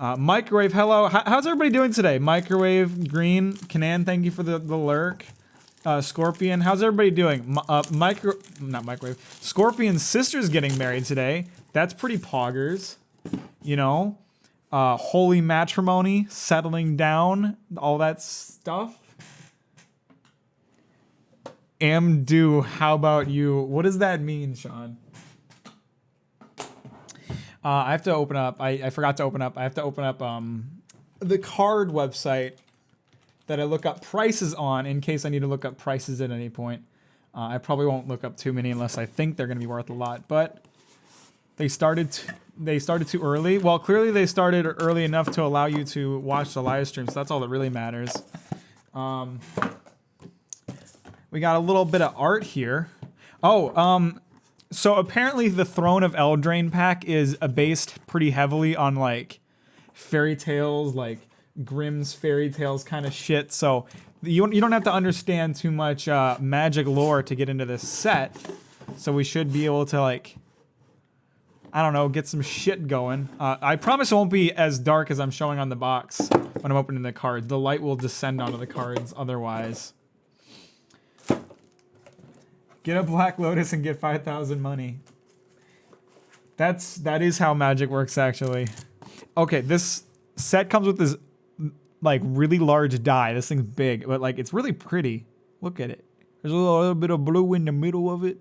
Microwave, hello. How's everybody doing today? Microwave, Green, Canan, thank you for the lurk. Scorpion, how's everybody doing? Not Microwave. Scorpion's sister's getting married today. That's pretty poggers. You know? Holy matrimony, settling down, all that stuff. Am do, how about you? What does that mean, Sean? I have to open up, I forgot to open up, I have to open up the card website that I look up prices on in case I need to look up prices at any point. I probably won't look up too many unless I think they're going to be worth a lot, but they started too early. Well, clearly they started early enough to allow you to watch the live stream, so that's all that really matters. We got a little bit of art here. Oh, so apparently the Throne of Eldraine pack is based pretty heavily on like fairy tales, like Grimm's fairy tales kind of shit. So you don't have to understand too much magic lore to get into this set. So we should be able to like, I don't know, get some shit going. I promise it won't be as dark as I'm showing on the box when I'm opening the cards. The light will descend onto the cards otherwise. Get a Black Lotus and get 5,000 money. That is how magic works, actually. Okay, this set comes with this like really large die. This thing's big, but like it's really pretty. Look at it. There's a little bit of blue in the middle of it.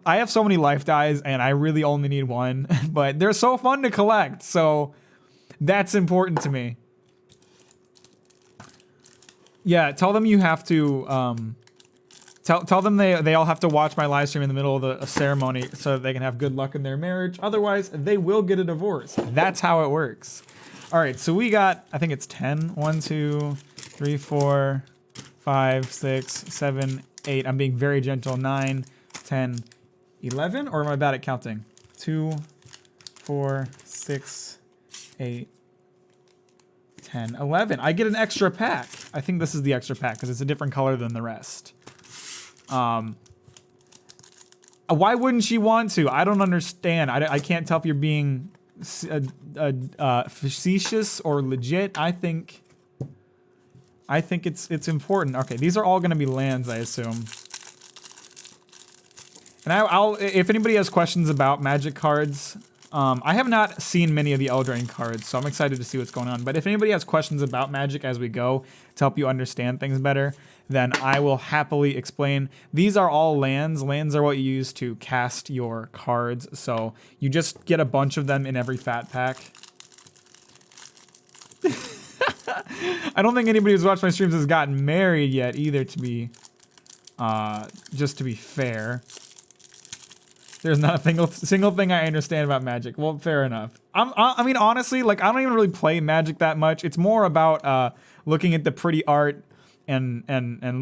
I have so many life dies, and I really only need one, but they're so fun to collect. So that's important to me. Yeah, tell them you have to. Tell them they all have to watch my live stream in the middle of a ceremony so that they can have good luck in their marriage. Otherwise, they will get a divorce. That's how it works. All right, so we got, I think it's 10. 1, 2, 3, 4, 5, 6, 7, 8. I'm being very gentle. 9, 10, 11? Or am I bad at counting? 2, 4, 6, 8, 10, 11. I get an extra pack. I think this is the extra pack because it's a different color than the rest. Why wouldn't she want to? I don't understand. I can't tell if you're being facetious or legit. I think it's important. Okay, these are all going to be lands, I assume. And I'll if anybody has questions about magic cards, I have not seen many of the Eldraine cards, so I'm excited to see what's going on. But if anybody has questions about magic as we go to help you understand things better, then I will happily explain. These are all lands. Lands are what you use to cast your cards, so you just get a bunch of them in every fat pack. I don't think anybody who's watched my streams has gotten married yet either, to be, just to be fair. There's not a single thing I understand about magic. Well, fair enough. I mean, honestly, like, I don't even really play magic that much. It's more about looking at the pretty art and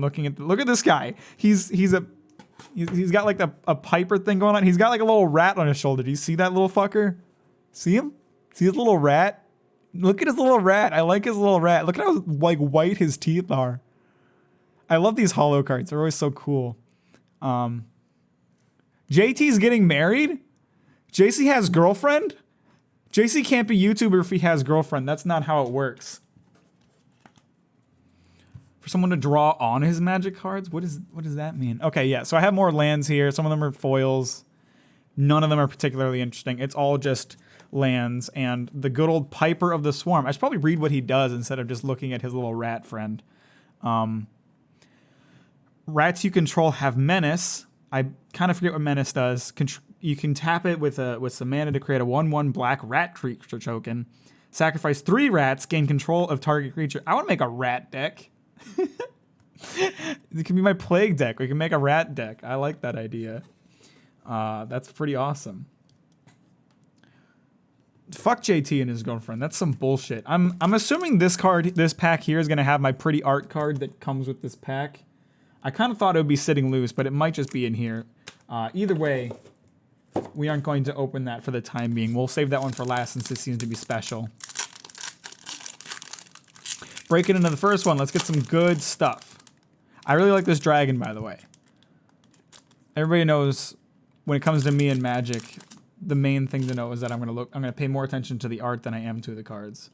looking at look at this guy. He's got like a Piper thing going on. He's got like a little rat on his shoulder. Do you see that little fucker? See him? See his little rat? Look at his little rat. I like his little rat. Look at how like white his teeth are. I love these holo cards. They're always so cool. JT's getting married? JC has girlfriend? JC can't be YouTuber if he has girlfriend. That's not how it works. For someone to draw on his magic cards? What does that mean? Okay, yeah, so I have more lands here. Some of them are foils. None of them are particularly interesting. It's all just lands and the good old Piper of the Swarm. I should probably read what he does instead of just looking at his little rat friend. Rats you control have Menace. I kind of forget what Menace does. You can tap it with some mana to create a 1/1 black rat creature token. Sacrifice 3 rats, gain control of target creature. I want to make a rat deck. It can be my plague deck. We can make a rat deck. I like that idea. That's pretty awesome. Fuck JT and his girlfriend. That's some bullshit. I'm assuming this pack here is gonna have my pretty art card that comes with this pack. I kind of thought it would be sitting loose, but it might just be in here. Either way, we aren't going to open that for the time being. We'll save that one for last since this seems to be special. Breaking into the first one, let's get some good stuff. I really like this dragon, by the way. Everybody knows when it comes to me and Magic, the main thing to know is that I'm gonna pay more attention to the art than I am to the cards.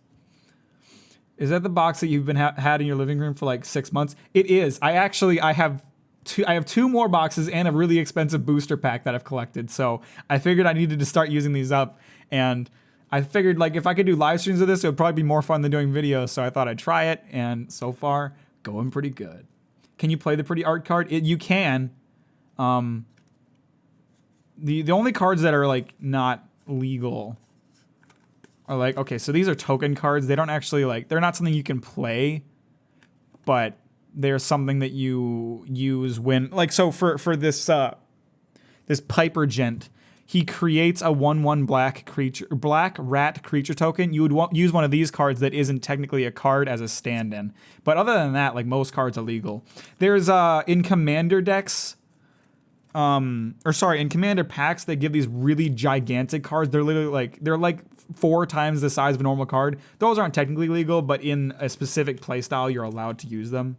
Is that the box that you've been had in your living room for like 6 months? It is. I have two more boxes and a really expensive booster pack that I've collected. So I figured I needed to start using these up, and I figured like if I could do live streams of this, it would probably be more fun than doing videos. So I thought I'd try it, and so far going pretty good. Can you play the pretty art card? You can. The only cards that are like not legal are like, okay, so these are token cards. They don't actually like, they're not something you can play, but they're something that you use when, like, so for this this Piper gent, he creates a 1/1 black rat creature token. You would use one of these cards that isn't technically a card as a stand-in. But other than that, like, most cards are legal. There's in commander decks, in commander packs, they give these really gigantic cards. They're literally like 4 times the size of a normal card. Those aren't technically legal, but in a specific playstyle, you're allowed to use them.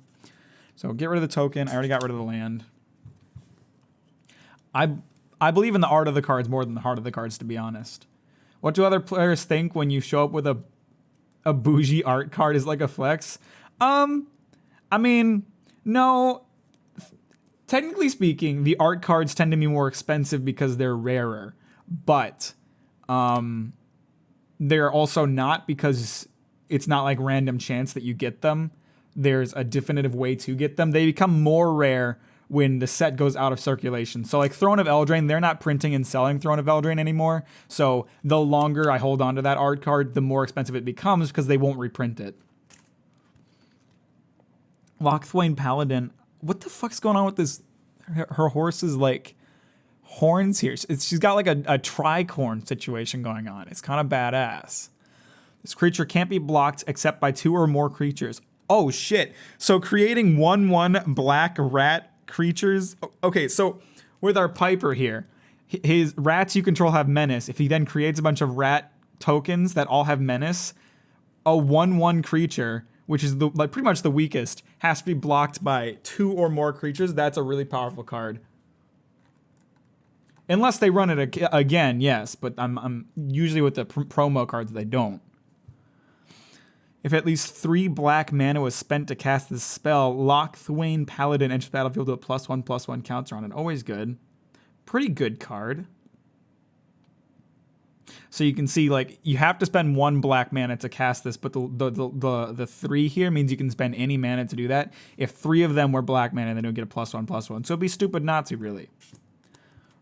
So get rid of the token. I already got rid of the land. I believe in the art of the cards more than the heart of the cards, to be honest. What do other players think when you show up with a bougie art card is like a flex? I mean, no. Technically speaking, the art cards tend to be more expensive because they're rarer. But they're also not, because it's not like random chance that you get them. There's a definitive way to get them. They become more rare when the set goes out of circulation. So like Throne of Eldraine, they're not printing and selling Throne of Eldraine anymore. So the longer I hold on to that art card, the more expensive it becomes because they won't reprint it. Lochthwain Paladin. What the fuck's going on with this? Her horse's like horns here. She's got like a tricorn situation going on. It's kind of badass. This creature can't be blocked except by 2 or more creatures. Oh shit. So creating 1/1 black rat creatures. Okay, so with our Piper here, his rats you control have menace. If he then creates a bunch of rat tokens that all have menace, a 1/1 creature, which is pretty much the weakest, has to be blocked by 2 or more creatures. That's a really powerful card. Unless they run it again, yes, but I'm usually with the promo cards they don't. If at least 3 black mana was spent to cast this spell, Lochthwain Paladin enters the battlefield with a +1/+1 counter on it. Always good. Pretty good card. So you can see, like, you have to spend 1 black mana to cast this, but the 3 here means you can spend any mana to do that. If 3 of them were black mana, then you'll get a +1/+1. So it'd be stupid not to, really.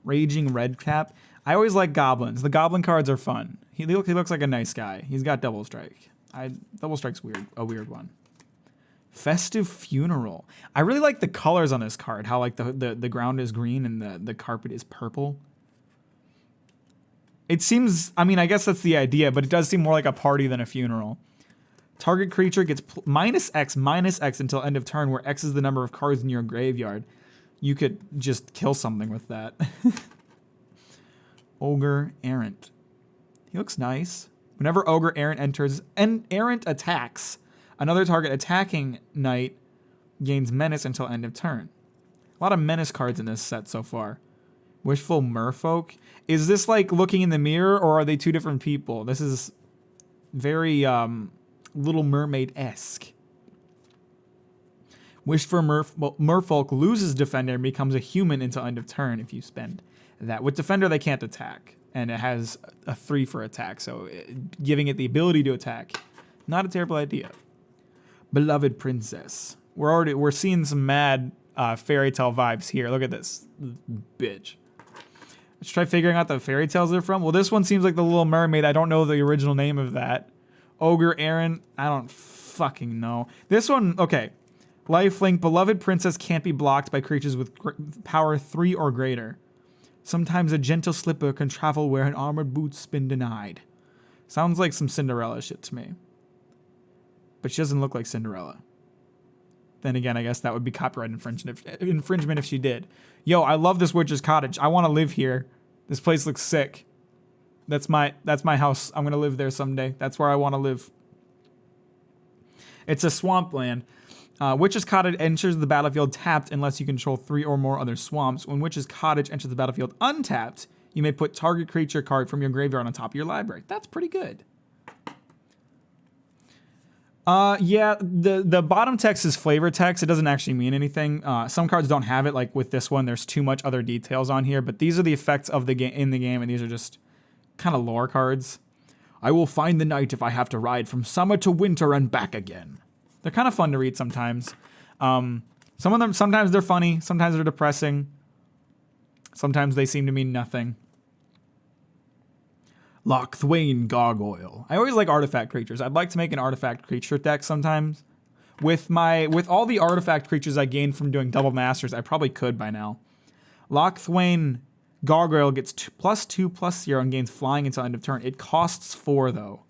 Raging Redcap. I always like goblins. The goblin cards are fun. He looks like a nice guy. He's got Double Strike. Double Strike's a weird one. Festive Funeral. I really like the colors on this card. How like the ground is green and the carpet is purple. It seems, I mean, I guess that's the idea, but it does seem more like a party than a funeral. Target creature gets -X until end of turn, where X is the number of cards in your graveyard. You could just kill something with that. Ogre Errant. He looks nice. Whenever Ogre Errant enters, and Errant attacks, another target attacking knight gains menace until end of turn. A lot of menace cards in this set so far. Wishful Merfolk. Is this like looking in the mirror, or are they 2 different people? This is very Little Mermaid-esque. Wishful Merfolk loses Defender and becomes a human until end of turn if you spend that. With Defender, they can't attack. And it has a 3 for attack, so giving it the ability to attack, not a terrible idea. Beloved Princess. We're seeing some mad fairy tale vibes here. Look at this bitch. Let's try figuring out the fairy tales they're from. Well, this one seems like the Little Mermaid. I don't know the original name of that. Ogre Errant. I don't fucking know. This one, okay. Lifelink. Beloved Princess can't be blocked by creatures with power 3 or greater. Sometimes a gentle slipper can travel where an armored boot's been denied. Sounds like some Cinderella shit to me. But she doesn't look like Cinderella. Then again, I guess that would be copyright infringement if she did. Yo, I love this witch's cottage. I want to live here. This place looks sick. That's my house. I'm going to live there someday. That's where I want to live. It's a swampland. Witch's Cottage enters the battlefield tapped unless you control 3 or more other swamps. When Witch's Cottage enters the battlefield untapped, you may put target creature card from your graveyard on top of your library. That's pretty good. Yeah, the bottom text is flavor text. It doesn't actually mean anything. Some cards don't have it, like with this one. There's too much other details on here, but these are the effects of the game in the game, and these are just kind of lore cards. I will find the night if I have to ride from summer to winter and back again. They're kind of fun to read sometimes. Some of them, sometimes they're funny, sometimes they're depressing. Sometimes they seem to mean nothing. Lochthwain Gargoyle. I always like artifact creatures. I'd like to make an artifact creature deck sometimes. With all the artifact creatures I gained from doing double masters, I probably could by now. Lochthwain Gargoyle gets +2/+0 and gains flying until end of turn. It costs 4 though.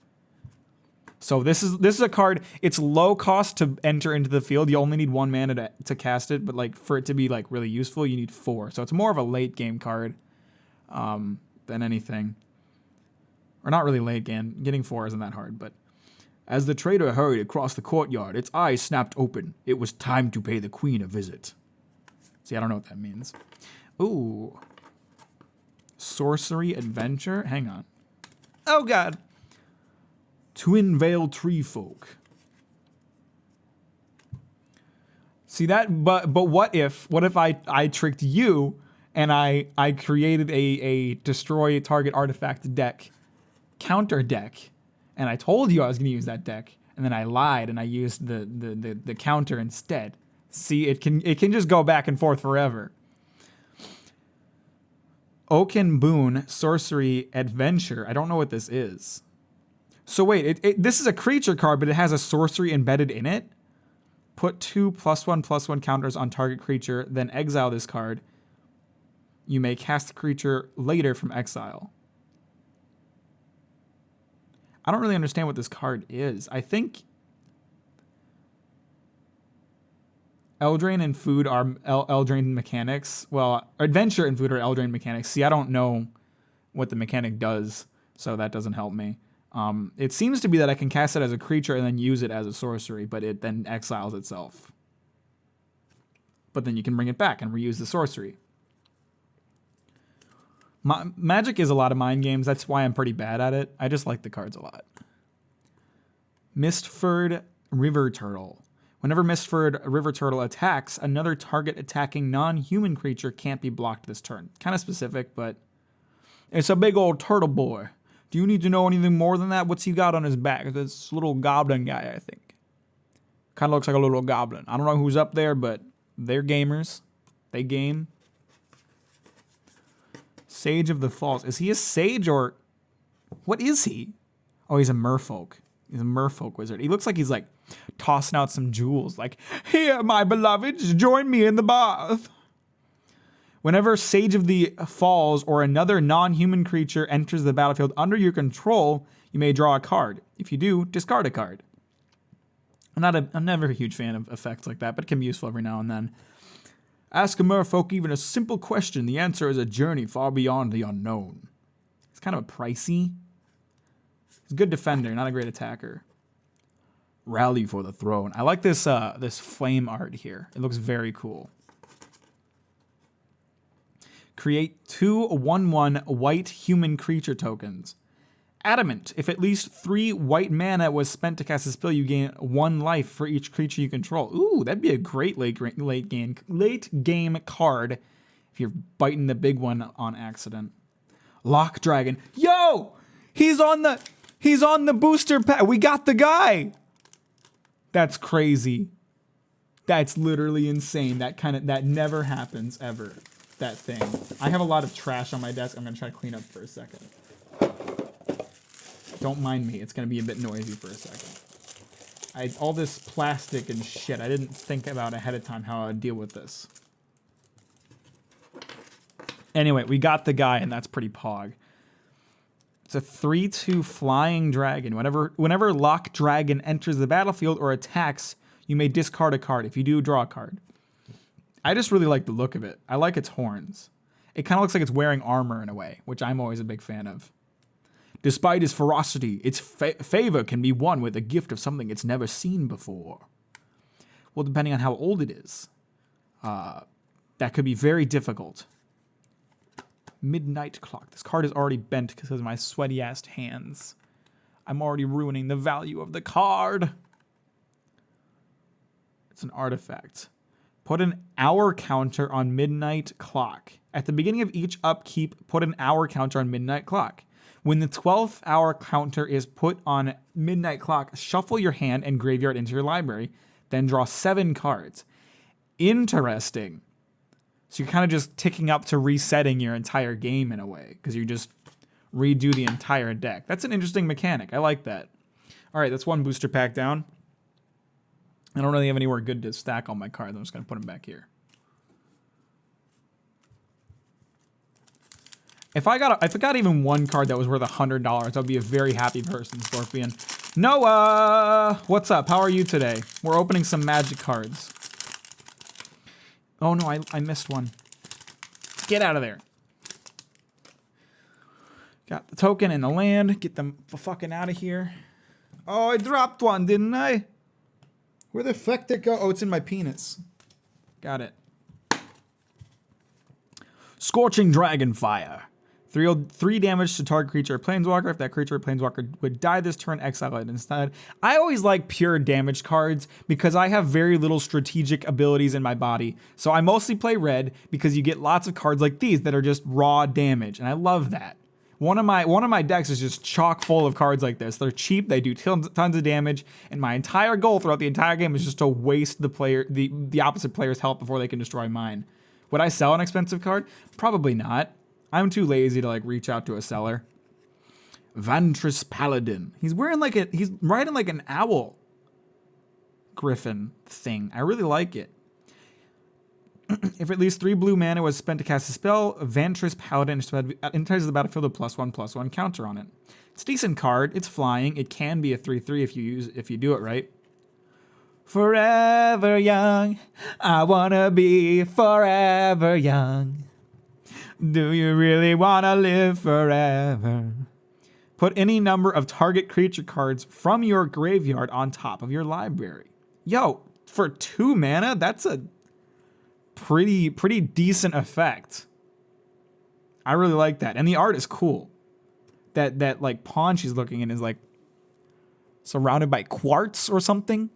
So this is a card. It's low cost to enter into the field. You only need 1 mana to cast it, but like for it to be like really useful, you need 4. So it's more of a late game card than anything. Or not really late game. Getting 4 isn't that hard, but as the trader hurried across the courtyard, its eyes snapped open. It was time to pay the queen a visit. See, I don't know what that means. Ooh. Sorcery Adventure? Hang on. Oh, God. Twin Veil Tree Folk. See that? But what if I tricked you and I created a destroy target artifact deck, counter deck, and I told you I was going to use that deck, and then I lied and I used the counter instead. See, it can just go back and forth forever. Oaken Boon Sorcery Adventure. I don't know what this is. So wait, this is a creature card, but it has a sorcery embedded in it. Put 2 +1/+1 counters on target creature, then exile this card. You may cast the creature later from exile. I don't really understand what this card is. I think Eldraine and food are Eldraine mechanics. Well, adventure and food are Eldraine mechanics. See, I don't know what the mechanic does, so that doesn't help me. It seems to be that I can cast it as a creature and then use it as a sorcery, but it then exiles itself. But then you can bring it back and reuse the sorcery. Magic is a lot of mind games. That's why I'm pretty bad at it. I just like the cards a lot. Mistford River Turtle. Whenever Mistford River Turtle attacks, another target attacking non-human creature can't be blocked this turn. Kind of specific, but it's a big old turtle boy. Do you need to know anything more than that? What's he got on his back? This little goblin guy, I think. Kind of looks like a little goblin. I don't know who's up there, but they're gamers. They game. Sage of the Falls. Is he a sage or... What is he? Oh, he's a merfolk. He's a merfolk wizard. He looks like he's like tossing out some jewels. Like, here, my beloveds, join me in the bath. Whenever Sage of the Falls or another non-human creature enters the battlefield under your control, you may draw a card. If you do, discard a card. I'm never a huge fan of effects like that, but it can be useful every now and then. Ask a merfolk even a simple question. The answer is a journey far beyond the unknown. It's kind of a pricey. He's a good defender, not a great attacker. Rally for the throne. I like this this flame art here. It looks very cool. Create 2 1/1 white human creature tokens. Adamant. If at least 3 white mana was spent to cast a spell, you gain 1 life for each creature you control. Ooh, that'd be a great late game card if you're biting the big one on accident. Lock Dragon. Yo! He's on the booster pack. We got the guy. That's crazy. That's literally insane. That never happens ever. That thing. I have a lot of trash on my desk. I'm gonna try to clean up for a second. Don't mind me. It's gonna be a bit noisy for a second. All this plastic and shit. I didn't think about ahead of time how I would deal with this. Anyway, we got the guy, and that's pretty pog. It's a 3/2 flying dragon. Whenever Lock Dragon enters the battlefield or attacks, you may discard a card. If you do, draw a card. I just really like the look of it. I like its horns. It kind of looks like it's wearing armor in a way, which I'm always a big fan of. Despite its ferocity, its favor can be won with a gift of something it's never seen before. Well, depending on how old it is, that could be very difficult. Midnight Clock. This card is already bent because of my sweaty-ass hands. I'm already ruining the value of the card. It's an artifact. Put an hour counter on Midnight Clock. At the beginning of each upkeep, put an hour counter on Midnight Clock. When the 12th hour counter is put on Midnight Clock, shuffle your hand and graveyard into your library, then draw 7 cards. Interesting. So you're kind of just ticking up to resetting your entire game in a way, because you just redo the entire deck. That's an interesting mechanic. I like that. All right, that's one booster pack down. I don't really have anywhere good to stack all my cards. I'm just going to put them back here. If I got even one card that was worth $100, I'd be a very happy person, Scorpion. Noah! What's up? How are you today? We're opening some Magic cards. Oh no, I missed one. Get out of there. Got the token and the land. Get them fucking out of here. Oh, I dropped one, didn't I? Where the fuck did it go? Oh, it's in my penis. Got it. Scorching Dragonfire. 3 damage to target creature or planeswalker. If that creature or planeswalker would die this turn, exile it instead. I always like pure damage cards because I have very little strategic abilities in my body. So I mostly play red because you get lots of cards like these that are just raw damage, and I love that. One of my decks is just chock full of cards like this. They're cheap, they do tons of damage, and my entire goal throughout the entire game is just to waste the opposite player's health before they can destroy mine. Would I sell an expensive card? Probably not. I'm too lazy to reach out to a seller. Vantress Paladin. He's riding like an owl griffin thing. I really like it. If at least 3 blue mana was spent to cast a spell, Vantress Paladin enters the battlefield with +1/+1 counter on it. It's a decent card. It's flying. It can be a 3/3 if you do it right. Forever young, I wanna be forever young. Do you really wanna live forever? Put any number of target creature cards from your graveyard on top of your library. Yo, for 2 mana, that's a pretty decent effect. I really like that, and the art is cool. That like pawn she's looking in is like surrounded by quartz or something.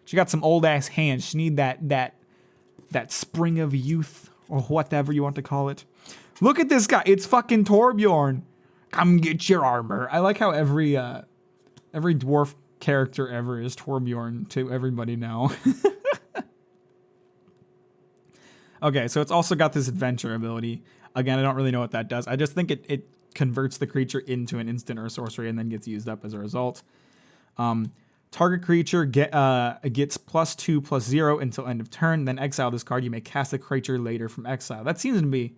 She got some old ass hands. She need that spring of youth or whatever you want to call it. Look at this guy. It's fucking Torbjorn. Come get your armor. I like how every dwarf character ever is Torbjorn to everybody now. Okay, so it's also got this adventure ability. Again, I don't really know what that does. I just think it converts the creature into an instant or a sorcery and then gets used up as a result. Target creature gets +2/+0 until end of turn. Then exile this card. You may cast the creature later from exile. That seems to be...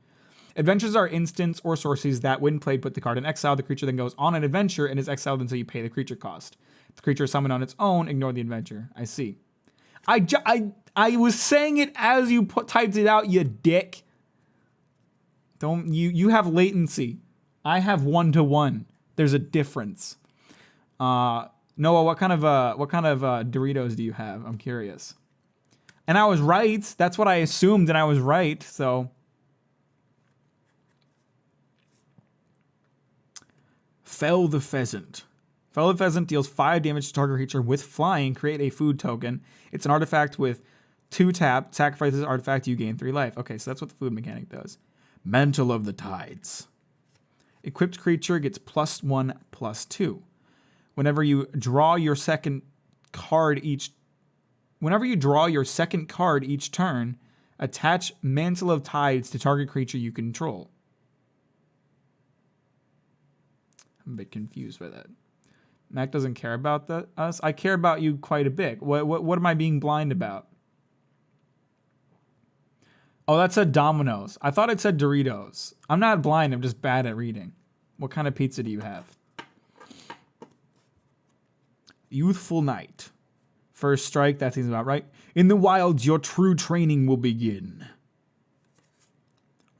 Adventures are instants or sorceries that, when played, put the card in exile. The creature then goes on an adventure and is exiled until you pay the creature cost. If the creature is summoned on its own, ignore the adventure. I see. I was saying it as you typed it out, you dick. Don't you have latency. I have 1-to-1. There's a difference. Noah, what kind of Doritos do you have? I'm curious. And I was right. That's what I assumed, and I was right. So, Fell the Pheasant. Fell the Pheasant deals 5 damage to target creature with flying. Create a food token. It's an artifact with 2 tap. Sacrifice this artifact, you gain 3 life. Okay, so that's what the food mechanic does. Mantle of the Tides. Equipped creature gets +1/+2. Whenever you draw your second card each turn, attach Mantle of Tides to target creature you control. I'm a bit confused by that. Mac doesn't care about us. I care about you quite a bit. What am I being blind about? Oh, that said Domino's. I thought it said Doritos. I'm not blind. I'm just bad at reading. What kind of pizza do you have? Youthful Knight. First strike, that seems about right. In the wilds, your true training will begin.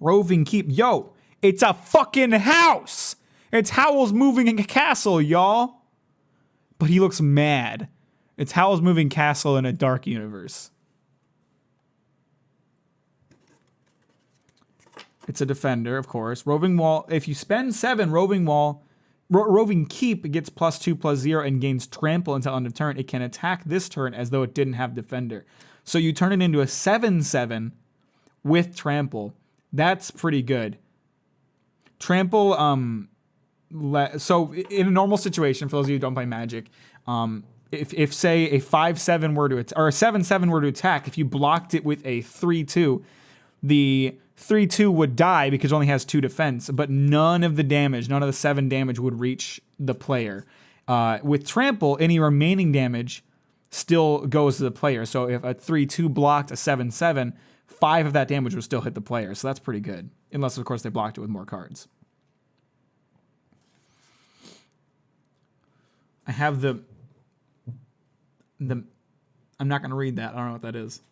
Roving Keep. Yo, it's a fucking house! It's Howl's Moving Castle, y'all. But he looks mad. It's Howl's Moving Castle in a dark universe. It's a defender, of course. Roving Wall, if you spend 7, Roving Keep, it gets +2/+0 and gains trample until end of turn. It can attack this turn as though it didn't have defender. So you turn it into a 7/7 with trample. That's pretty good. Trample, so in a normal situation, for those of you who don't play Magic, if say a 5/7 were to or a 7/7 were to attack, if you blocked it with a 3/2, the 3/2 would die because it only has 2 defense, but none of the 7 damage would reach the player. With trample, any remaining damage still goes to the player. So if a 3/2 blocked a 7/7, 5 of that damage would still hit the player. So that's pretty good, unless of course they blocked it with more cards. I have the I'm not going to read that. I don't know what that is.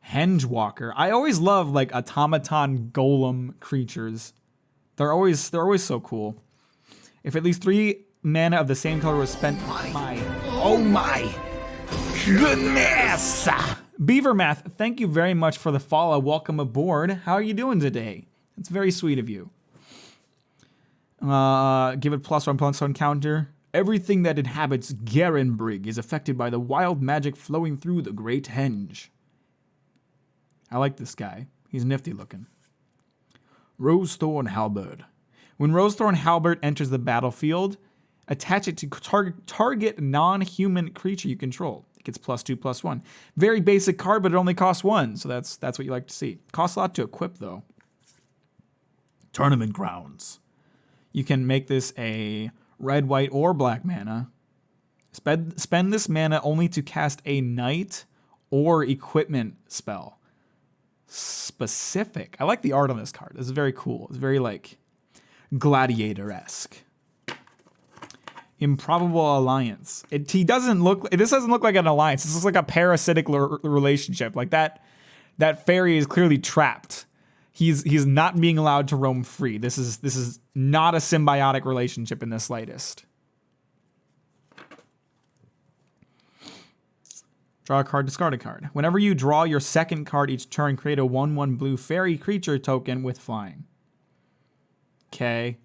Hengewalker. I always love like automaton golem creatures. They're always so cool. If at least 3 mana of the same color was spent, oh my goodness! Beaver Math, thank you very much for the follow. Welcome aboard. How are you doing today? It's very sweet of you. Give it +1/+1 counter. Everything that inhabits Garen Brig is affected by the wild magic flowing through the Great Henge. I like this guy. He's nifty looking. Rosethorn Halberd. When Rosethorn Halberd enters the battlefield, attach it to target non-human creature you control. It gets +2/+1. Very basic card, but it only costs 1, so that's what you like to see. Costs a lot to equip, though. Tournament Grounds. You can make this a red, white, or black mana. Spend this mana only to cast a knight or equipment spell. Specific. I like the art on this card. This is very cool. It's very like gladiator-esque. Improbable Alliance. This doesn't look like an alliance. This looks like a parasitic relationship. Like that fairy is clearly trapped. He's not being allowed to roam free. This is not a symbiotic relationship in the slightest. Draw a card, discard a card. Whenever you draw your second card each turn, create a 1/1 blue fairy creature token with flying. Okay.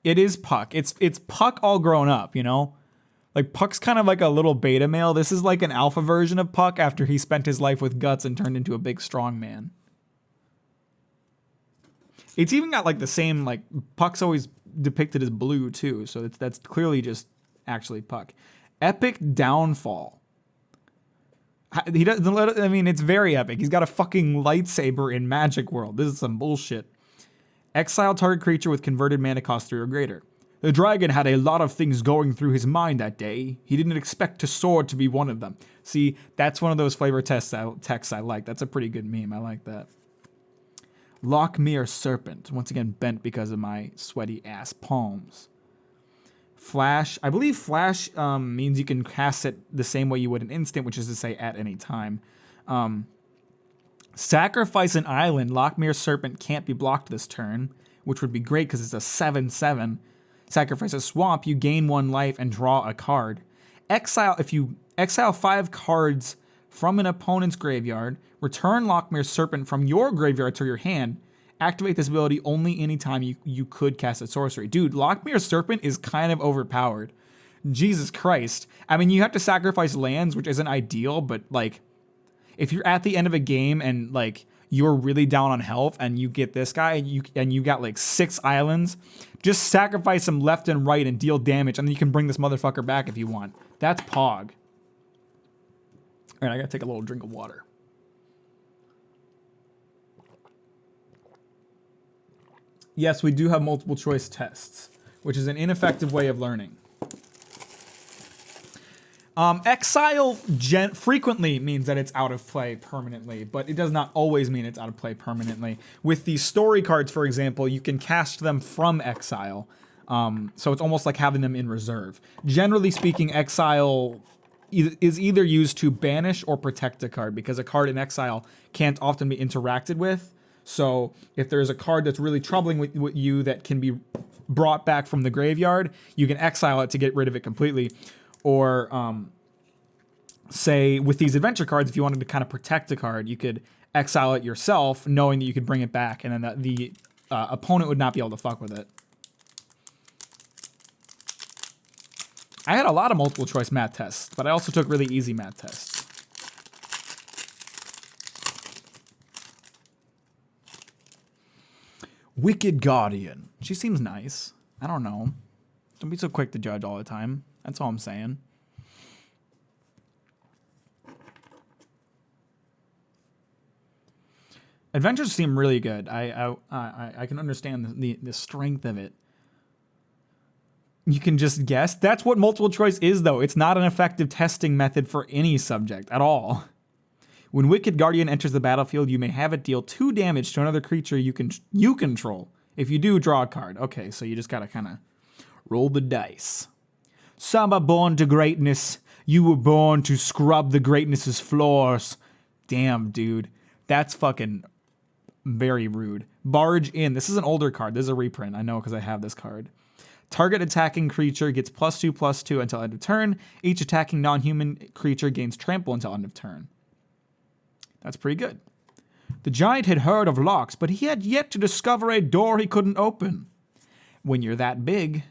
It is Puck. It's Puck all grown up, you know? Like, Puck's kind of like a little beta male. This is like an alpha version of Puck after he spent his life with guts and turned into a big strong man. It's even got like the same, like, Puck's always depicted as blue too, so that's clearly just actually Puck. Epic Downfall. He doesn't let it, I mean, it's very epic. He's got a fucking lightsaber in Magic World. This is some bullshit. Exile target creature with converted mana cost 3 or greater. The dragon had a lot of things going through his mind that day. He didn't expect a sword to be one of them. See, that's one of those flavor texts I like. That's a pretty good meme. I like that. Lockmere Serpent. Once again, bent because of my sweaty ass palms. Flash. I believe Flash means you can cast it the same way you would an instant, which is to say at any time. Sacrifice an island. Lockmere Serpent can't be blocked this turn, which would be great because it's a 7/7. Sacrifice a swamp, you gain 1 life and draw a card. If you exile 5 cards from an opponent's graveyard, return Lockmere Serpent from your graveyard to your hand, activate this ability only anytime you could cast a sorcery. Dude, Lockmere Serpent is kind of overpowered. Jesus Christ. I mean, you have to sacrifice lands, which isn't ideal, but like, if you're at the end of a game and like you're really down on health and you get this guy and you got like 6 islands, just sacrifice them left and right and deal damage, and then you can bring this motherfucker back if you want. That's Pog. All right, I gotta take a little drink of water. Yes, we do have multiple choice tests, which is an ineffective way of learning. Exile frequently means that it's out of play permanently, but it does not always mean it's out of play permanently. With the story cards, for example, you can cast them from exile, so it's almost like having them in reserve. Generally speaking, exile is either used to banish or protect a card, because a card in exile can't often be interacted with. So if there's a card that's really troubling with you that can be brought back from the graveyard, you can exile it to get rid of it completely. Or say with these adventure cards, if you wanted to kind of protect a card, you could exile it yourself, knowing that you could bring it back, and then the opponent would not be able to fuck with it. I had a lot of multiple choice math tests, but I also took really easy math tests. Wicked Guardian. She seems nice. I don't know. Don't be so quick to judge all the time. That's all I'm saying. Adventures seem really good. I can understand the strength of it. You can just guess. That's what multiple choice is, though. It's not an effective testing method for any subject at all. When Wicked Guardian enters the battlefield, you may have it deal 2 damage to another creature you control. If you do, draw a card. Okay, so you just gotta kind of roll the dice. Some are born to greatness. You were born to scrub the greatness's floors. Damn, dude. That's fucking very rude. Barge in. This is an older card. This is a reprint. I know because I have this card. Target attacking creature gets +2/+2 until end of turn. Each attacking non-human creature gains trample until end of turn. That's pretty good. The giant had heard of locks, but he had yet to discover a door he couldn't open. When you're that big...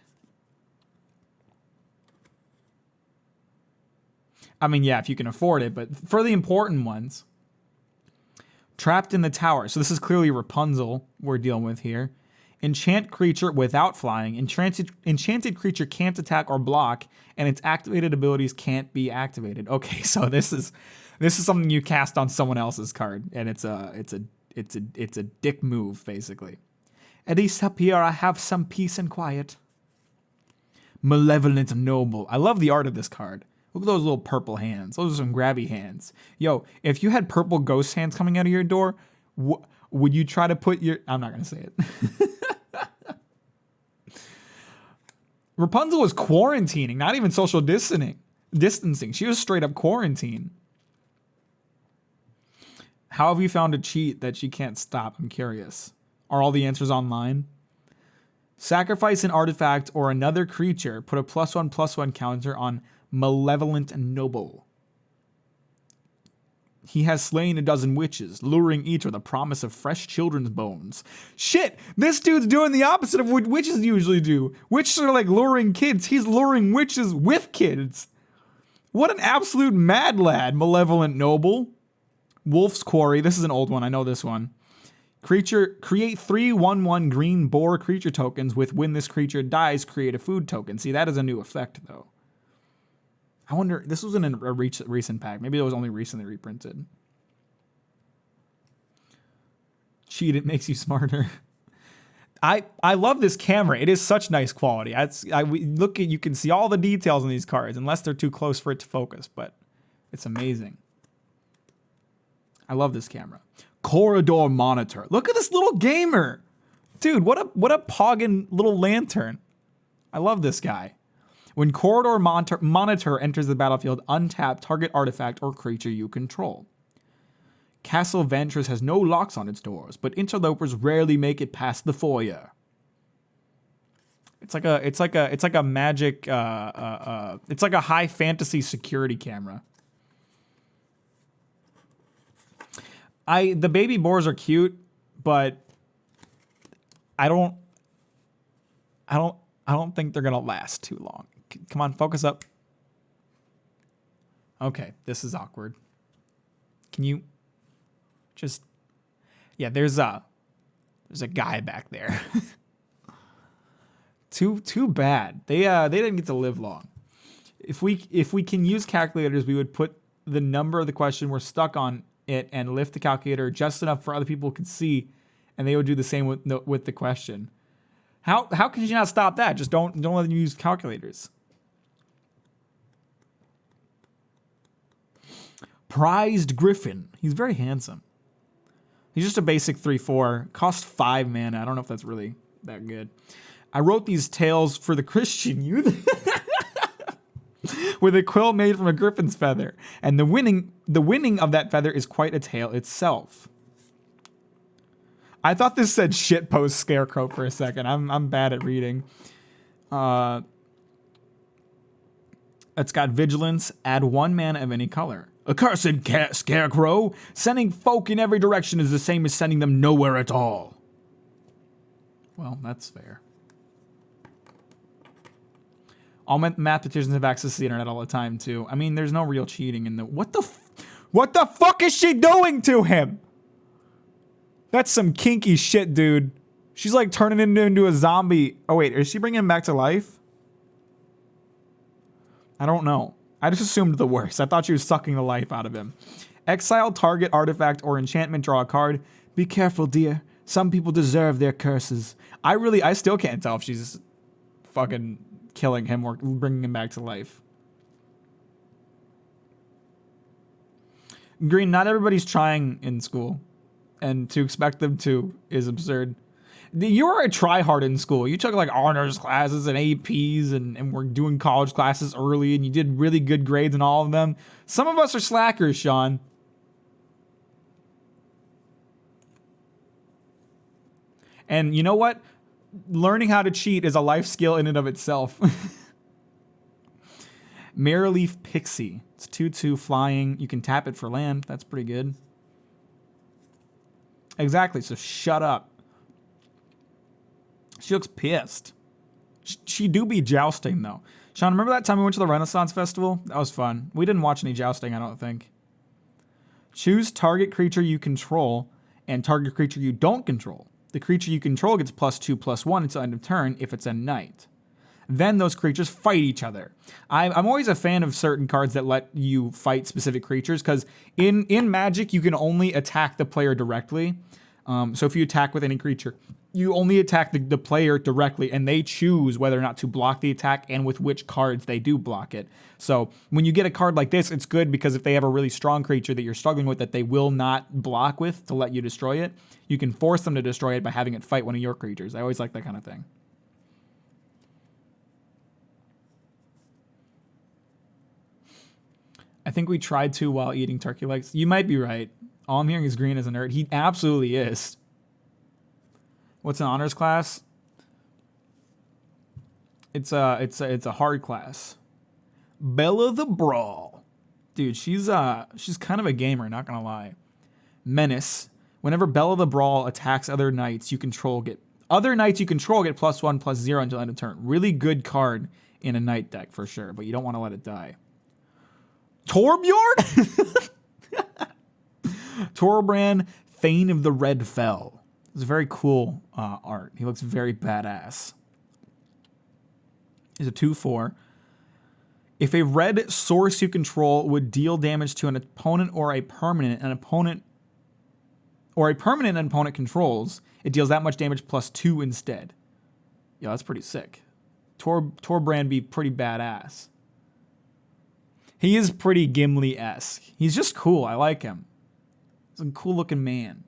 I mean, yeah, if you can afford it, but for the important ones... Trapped in the tower. So this is clearly Rapunzel we're dealing with here. Enchant creature without flying. Enchanted creature can't attack or block, and its activated abilities can't be activated. Okay, so this is something you cast on someone else's card, and it's a dick move, basically. At least up here I have some peace and quiet. Malevolent Noble. I love the art of this card. Look at those little purple hands. Those are some grabby hands. Yo, if you had purple ghost hands coming out of your door, would you try to put your... I'm not going to say it. Rapunzel was quarantining, not even social distancing. She was straight up quarantine. How have you found a cheat that she can't stop? I'm curious. Are all the answers online? Sacrifice an artifact or another creature. Put a +1/+1 counter on Malevolent Noble. He has slain a dozen witches, luring each with a promise of fresh children's bones. Shit! This dude's doing the opposite of what witches usually do. Witches are like luring kids. He's luring witches with kids. What an absolute mad lad, Malevolent Noble. Wolf's Quarry. This is an old one. I know this one. Create 3/1/1 green boar creature tokens with when this creature dies, create a food token. See, that is a new effect, though. I wonder, this was in a recent pack. Maybe it was only recently reprinted. Cheat, it makes you smarter. I love this camera. It is such nice quality. You can see all the details on these cards, unless they're too close for it to focus, but it's amazing. I love this camera. Corridor Monitor. Look at this little gamer. Dude, what a poggin little lantern. I love this guy. When Corridor Monitor enters the battlefield, untap target artifact or creature you control. Castle Ventress has no locks on its doors, but interlopers rarely make it past the foyer. It's like a magic it's like a high fantasy security camera. The baby boars are cute, but I don't think they're gonna last too long. Come on, focus up. Okay, this is awkward. Can you just... Yeah, there's a guy back there. Too bad. They didn't get to live long. If we can use calculators, we would put the number of the question we're stuck on it and lift the calculator just enough for other people to see, and they would do the same with the question. How can you not stop that? Just don't let them use calculators. Prized Griffin. He's very handsome. He's just a basic 3/4. Cost 5 mana. I don't know if that's really that good. I wrote these tales for the Christian youth. With a quill made from a griffin's feather. And the winning of that feather is quite a tale itself. I thought this said shitpost scarecrow for a second. I'm bad at reading. It's got vigilance. Add 1 mana of any color. Accursed scarecrow! Sending folk in every direction is the same as sending them nowhere at all. Well, that's fair. All mathematicians have access to the internet all the time, too. I mean, there's no real cheating in the... What the fuck is she doing to him? That's some kinky shit, dude. She's like turning him into a zombie. Oh, wait, is she bringing him back to life? I don't know. I just assumed the worst. I thought she was sucking the life out of him. Exile target artifact or enchantment, draw a card. Be careful, dear. Some people deserve their curses. I still can't tell if she's fucking killing him or bringing him back to life. Green, not everybody's trying in school. And to expect them to is absurd. You were a tryhard in school. You took like honors classes and APs and were doing college classes early and you did really good grades in all of them. Some of us are slackers, Sean. And you know what? Learning how to cheat is a life skill in and of itself. Mirrorleaf Pixie. It's 2/2 flying. You can tap it for land. That's pretty good. Exactly, so shut up. She looks pissed. She do be jousting, though. Sean, remember that time we went to the Renaissance Festival? That was fun. We didn't watch any jousting, I don't think. Choose target creature you control and target creature you don't control. The creature you control gets +2/+1 until end of turn if it's a knight. Then those creatures fight each other. I'm always a fan of certain cards that let you fight specific creatures, because in Magic, you can only attack the player directly. So if you attack with any creature, you only attack the player directly, and they choose whether or not to block the attack and with which cards they do block it. So when you get a card like this, it's good because if they have a really strong creature that you're struggling with that they will not block with to let you destroy it, you can force them to destroy it by having it fight one of your creatures. I always like that kind of thing. I think we tried to while eating turkey legs. You might be right. All I'm hearing is Green is a nerd. He absolutely is. What's an honors class? It's a hard class. Bella the Brawl. Dude, she's kind of a gamer, not gonna lie. Menace. Whenever Bella the Brawl attacks other knights you control get +1/+0 until end of turn. Really good card in a knight deck for sure, but you don't want to let it die. Torbjorn? Torbrand, Thane of the Red Fell. It's very cool art. He looks very badass. He's a 2/4. If a red source you control would deal damage to an opponent or a permanent, an opponent controls, it deals that much damage +2 instead. Yeah, that's pretty sick. Torbrand be pretty badass. He is pretty Gimli-esque. He's just cool. I like him. He's a cool-looking man.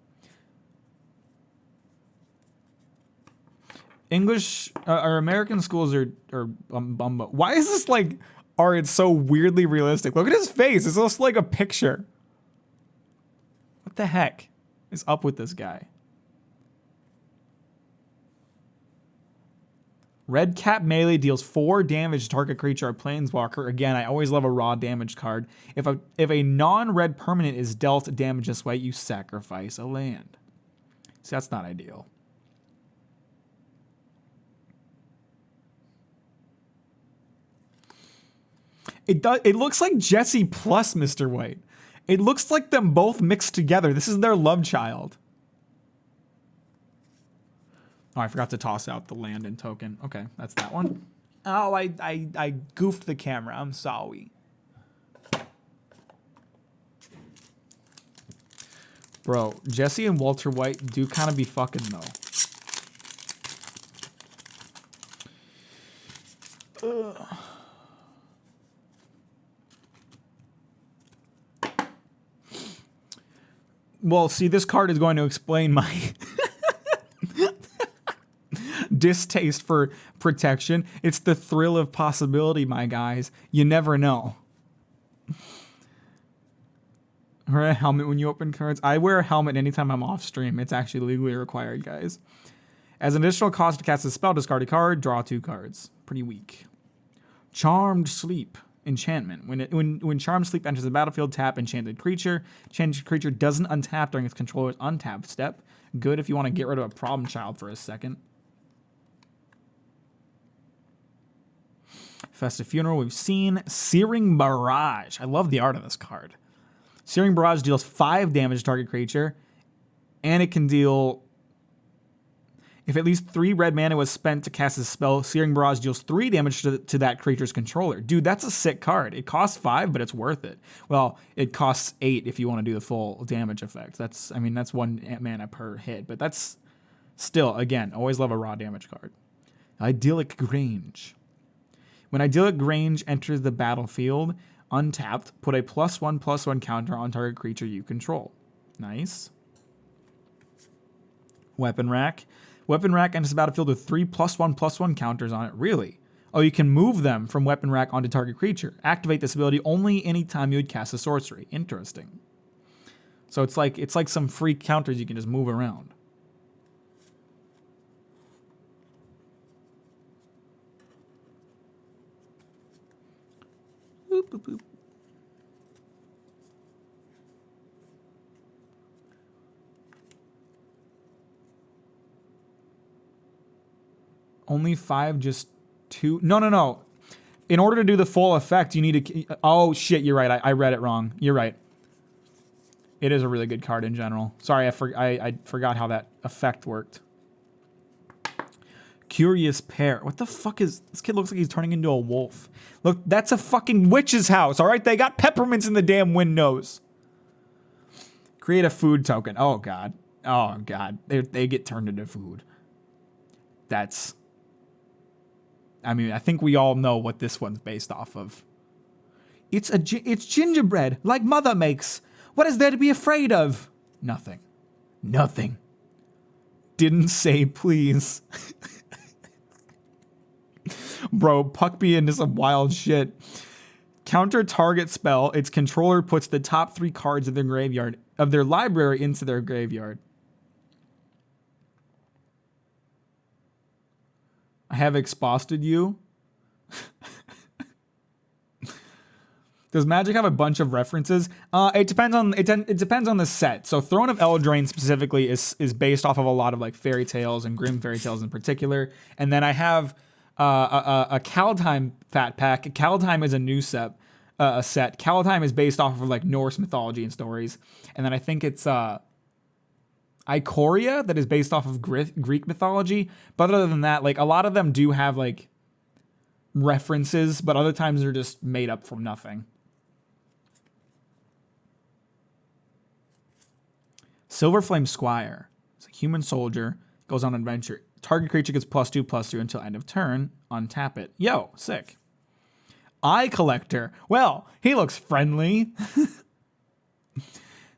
English or American schools are bumbo. Why is this like art so weirdly realistic? Look at his face. It's almost like a picture. What the heck is up with this guy? Red Cap Melee deals 4 damage to target creature or planeswalker. Again, I always love a raw damage card. If a non-red permanent is dealt damage this way, you sacrifice a land. See, that's not ideal. It looks like Jesse plus Mr. White. It looks like them both mixed together. This is their love child. Oh, I forgot to toss out the land and token. Okay, that's that one. Oh, I goofed the camera. I'm sorry. Bro, Jesse and Walter White do kind of be fucking though. Well, see, this card is going to explain my distaste for protection. It's the thrill of possibility, my guys. You never know. Wear a helmet when you open cards. I wear a helmet anytime I'm off stream. It's actually legally required, guys. As an additional cost to cast a spell, discard a card, draw 2 cards. Pretty weak. Charmed Sleep. enchantment. When Charmed Sleep enters the battlefield, tap Enchanted Creature. Enchanted Creature doesn't untap during its controller's untap step. Good if you want to get rid of a problem child for a second. Festive Funeral, we've seen. Searing Mirage. I love the art of this card. Searing Mirage deals 5 damage to target creature, and it can deal... If at least 3 red mana was spent to cast a spell, Searing Mirage deals 3 damage to that creature's controller. Dude, that's a sick card. It costs 5, but it's worth it. Well, it costs 8 if you want to do the full damage effect. That's 1 mana per hit, but that's still, again, always love a raw damage card. Idyllic Grange. When Idyllic Grange enters the battlefield, untapped, put a +1/+1 counter on target creature you control. Nice. Weapon Rack. Weapon Rack enters the battlefield with 3 +1/+1 counters on it. Really? Oh, you can move them from Weapon Rack onto target creature. Activate this ability only anytime you would cast a sorcery. Interesting. So it's like some free counters you can just move around. Boop, boop, boop. Only 5, just 2. No. In order to do the full effect, you need to... Oh, shit, you're right. I read it wrong. You're right. It is a really good card in general. Sorry, I forgot how that effect worked. Curious Pair. What the fuck is... This kid looks like he's turning into a wolf. Look, that's a fucking witch's house, all right? They got peppermints in the damn windows. Create a food token. Oh, God. Oh, God. They get turned into food. That's... I think we all know what this one's based off of. It's gingerbread, like Mother makes. What is there to be afraid of? Nothing. Nothing. Didn't say please. Bro, Puck be into some wild shit. Counter target spell. Its controller puts the top 3 cards of their library into their graveyard. I have exhausted you. Does Magic have a bunch of references? It depends on the set. So Throne of Eldraine specifically is based off of a lot of like fairy tales and grim fairy tales in particular. And then I have a Kaldheim fat pack. Kaldheim is a new set. Kaldheim is based off of like Norse mythology and stories. And then I think it's Ikoria that is based off of Greek mythology. But other than that, like a lot of them do have like references, but other times they're just made up from nothing. Silverflame Squire. It's a human soldier. Goes on an adventure. Target creature gets +2/+2 until end of turn. Untap it. Yo, sick. Eye Collector. Well, he looks friendly.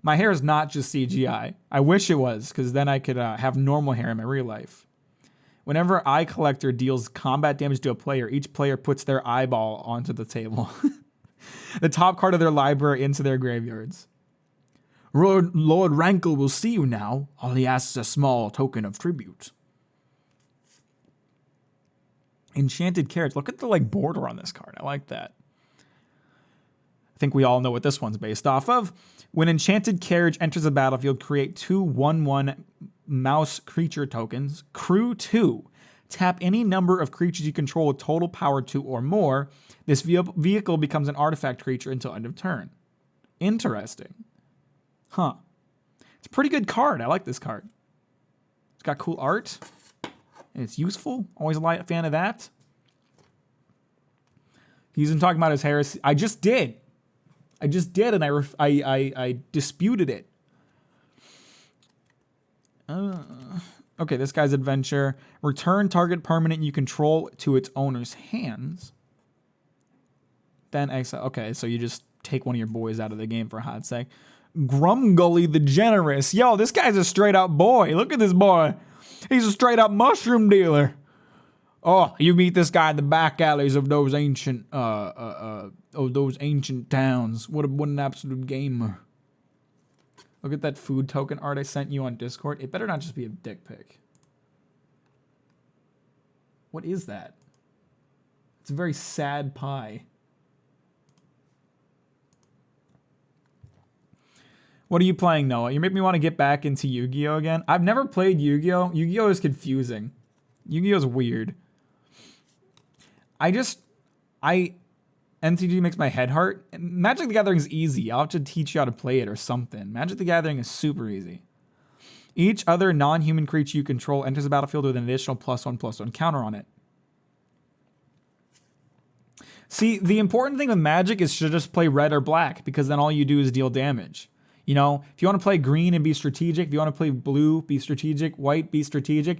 My hair is not just CGI. I wish it was, because then I could have normal hair in my real life. Whenever Eye Collector deals combat damage to a player, each player puts their eyeball onto the table. The top card of their library into their graveyards. Lord Rankle will see you now. All he asks is a small token of tribute. Enchanted Carrots. Look at the like border on this card. I like that. I think we all know what this one's based off of. When Enchanted Carriage enters the battlefield, create 2 1/1 mouse creature tokens. Crew 2. Tap any number of creatures you control with total power 2 or more. This vehicle becomes an artifact creature until end of turn. Interesting. Huh. It's a pretty good card. I like this card. It's got cool art. And it's useful. Always a fan of that. He's been talking about his heresy. I just did, and I disputed it. Okay, this guy's adventure. Return target permanent you control to its owner's hands. Then exile. Okay, so you just take one of your boys out of the game for a hot sec. Grumgully the Generous. Yo, this guy's a straight up boy. Look at this boy. He's a straight up mushroom dealer. Oh, you meet this guy in the back alleys of those ancient towns. What an absolute gamer. Look at that food token art I sent you on Discord. It better not just be a dick pic. What is that? It's a very sad pie. What are you playing, Noah? You make me want to get back into Yu-Gi-Oh again. I've never played Yu-Gi-Oh. Yu-Gi-Oh is confusing. Yu-Gi-Oh is weird. NCG makes my head hurt. Magic the Gathering is easy. I'll have to teach you how to play it or something. Magic the Gathering is super easy. Each other non-human creature you control enters the battlefield with an additional +1/+1 counter on it. See, the important thing with Magic is to just play red or black, because then all you do is deal damage. You know, if you want to play green and be strategic, if you want to play blue, be strategic, white, be strategic,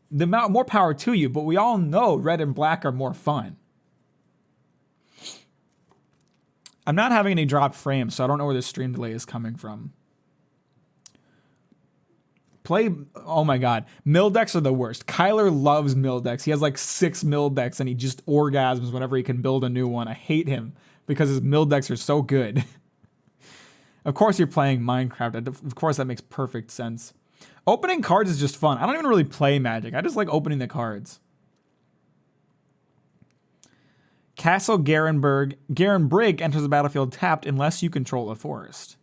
the more power to you, but we all know red and black are more fun. I'm not having any drop frames, so I don't know where the stream delay is coming from. Oh my god, mill decks are the worst. Kyler loves mill decks. He has like 6 mill decks and he just orgasms whenever he can build a new one. I hate him because his mill decks are so good. Of course you're playing Minecraft. Of course that makes perfect sense. Opening cards is just fun. I don't even really play Magic. I just like opening the cards. Castle Garen Brig enters the battlefield tapped unless you control a forest.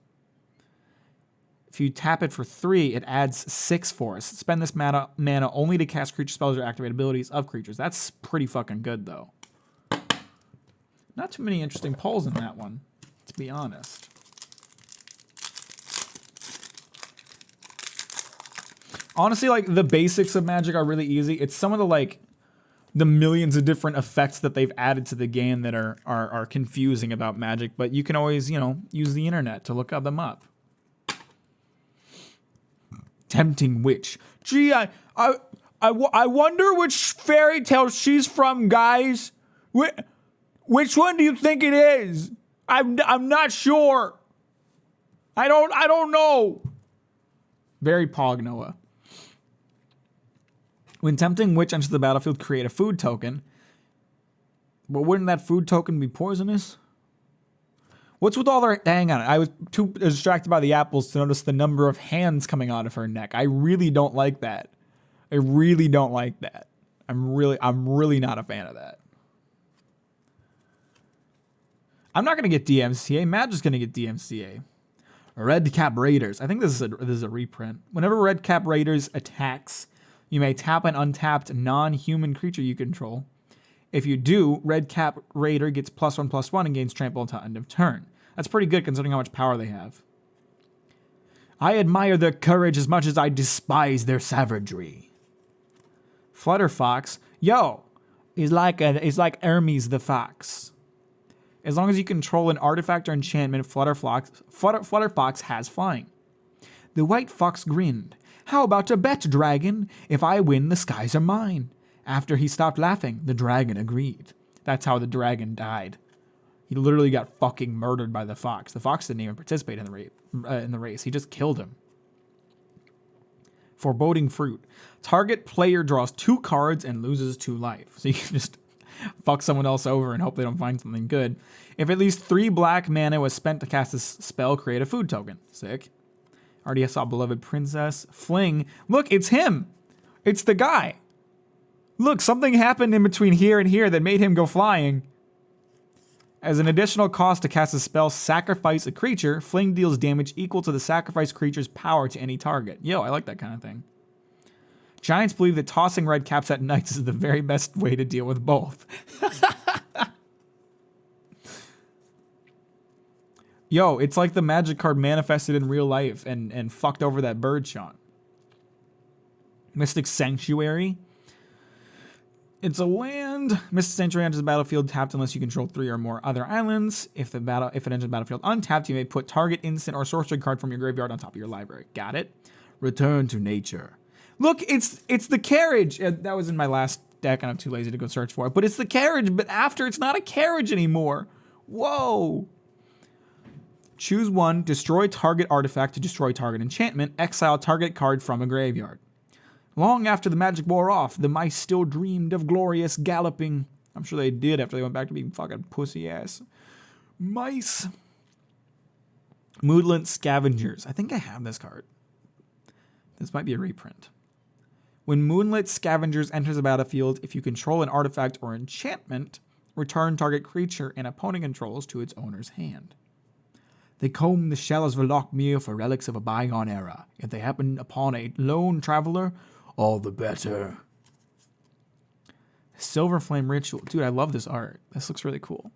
If you tap it for 3, it adds 6 forests. Spend this mana only to cast creature spells or activate abilities of creatures. That's pretty fucking good, though. Not too many interesting polls in that one, to be honest. Honestly, like, the basics of Magic are really easy. It's some of the millions of different effects that they've added to the game that are confusing about Magic, but you can always, use the internet to look them up. Tempting Witch. Gee, I wonder which fairy tale she's from, guys. Which one do you think it is? I'm not sure. I don't know. Very Pog Noah. When Tempting Witch enters the battlefield, create a food token. But wouldn't that food token be poisonous? What's with all their... Hang on. I was too distracted by the apples to notice the number of hands coming out of her neck. I really don't like that. I really don't like that. I'm really not a fan of that. I'm not going to get DMCA. Magic's going to get DMCA. Red Cap Raiders. I think this is a reprint. Whenever Red Cap Raiders attacks, you may tap an untapped non-human creature you control. If you do, Red Cap Raider gets +1/+1 and gains trample until end of turn. That's pretty good considering how much power they have. I admire their courage as much as I despise their savagery. Flutterfox, is like Hermes the Fox. As long as you control an artifact or enchantment, Flutterfox has flying. The White Fox grinned. How about a bet, dragon? If I win, the skies are mine. After he stopped laughing, the dragon agreed. That's how the dragon died. He literally got fucking murdered by the fox. The fox didn't even participate in the race. He just killed him. Foreboding Fruit. Target player draws 2 cards and loses 2 life. So you can just fuck someone else over and hope they don't find something good. If at least 3 black mana was spent to cast this spell, create a food token. Sick. Already saw Beloved Princess. Fling. Look, it's him. It's the guy. Look, something happened in between here and here that made him go flying. As an additional cost to cast a spell, sacrifice a creature. Fling deals damage equal to the sacrificed creature's power to any target. I like that kind of thing. Giants believe that tossing red caps at knights is the very best way to deal with both. It's like the Magic card manifested in real life and fucked over that bird shot. Mystic Sanctuary. It's a land. Mystic Sanctuary enters the battlefield tapped unless you control 3 or more other islands. If it enters the battlefield untapped, you may put target instant or sorcery card from your graveyard on top of your library. Got it? Return to nature. Look, it's the carriage. That was in my last deck, and I'm too lazy to go search for it. But it's the carriage, but after it's not a carriage anymore. Whoa. Choose 1. Destroy target artifact to destroy target enchantment. Exile target card from a graveyard. Long after the magic wore off, the mice still dreamed of glorious galloping. I'm sure they did after they went back to being fucking pussy-ass mice. Moodland Scavengers. I think I have this card. This might be a reprint. When Moonlit Scavengers enters the battlefield, if you control an artifact or enchantment, return target creature and opponent controls to its owner's hand. They comb the shallows of Lochmere for relics of a bygone era. If they happen upon a lone traveler, all the better. Silver Flame Ritual. Dude, I love this art. This looks really cool.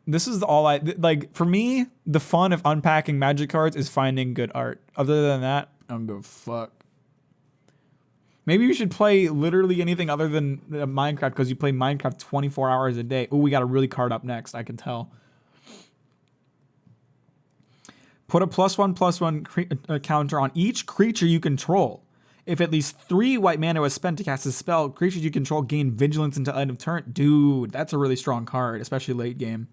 This is all like, for me, the fun of unpacking Magic cards is finding good art. Other than that, I don't give a fuck. Maybe you should play literally anything other than Minecraft because you play Minecraft 24 hours a day. Oh, we got a really card up next, I can tell. Put a +1/+1 counter on each creature you control. If at least 3 white mana was spent to cast a spell, creatures you control gain vigilance until end of turn. Dude, that's a really strong card, especially late game.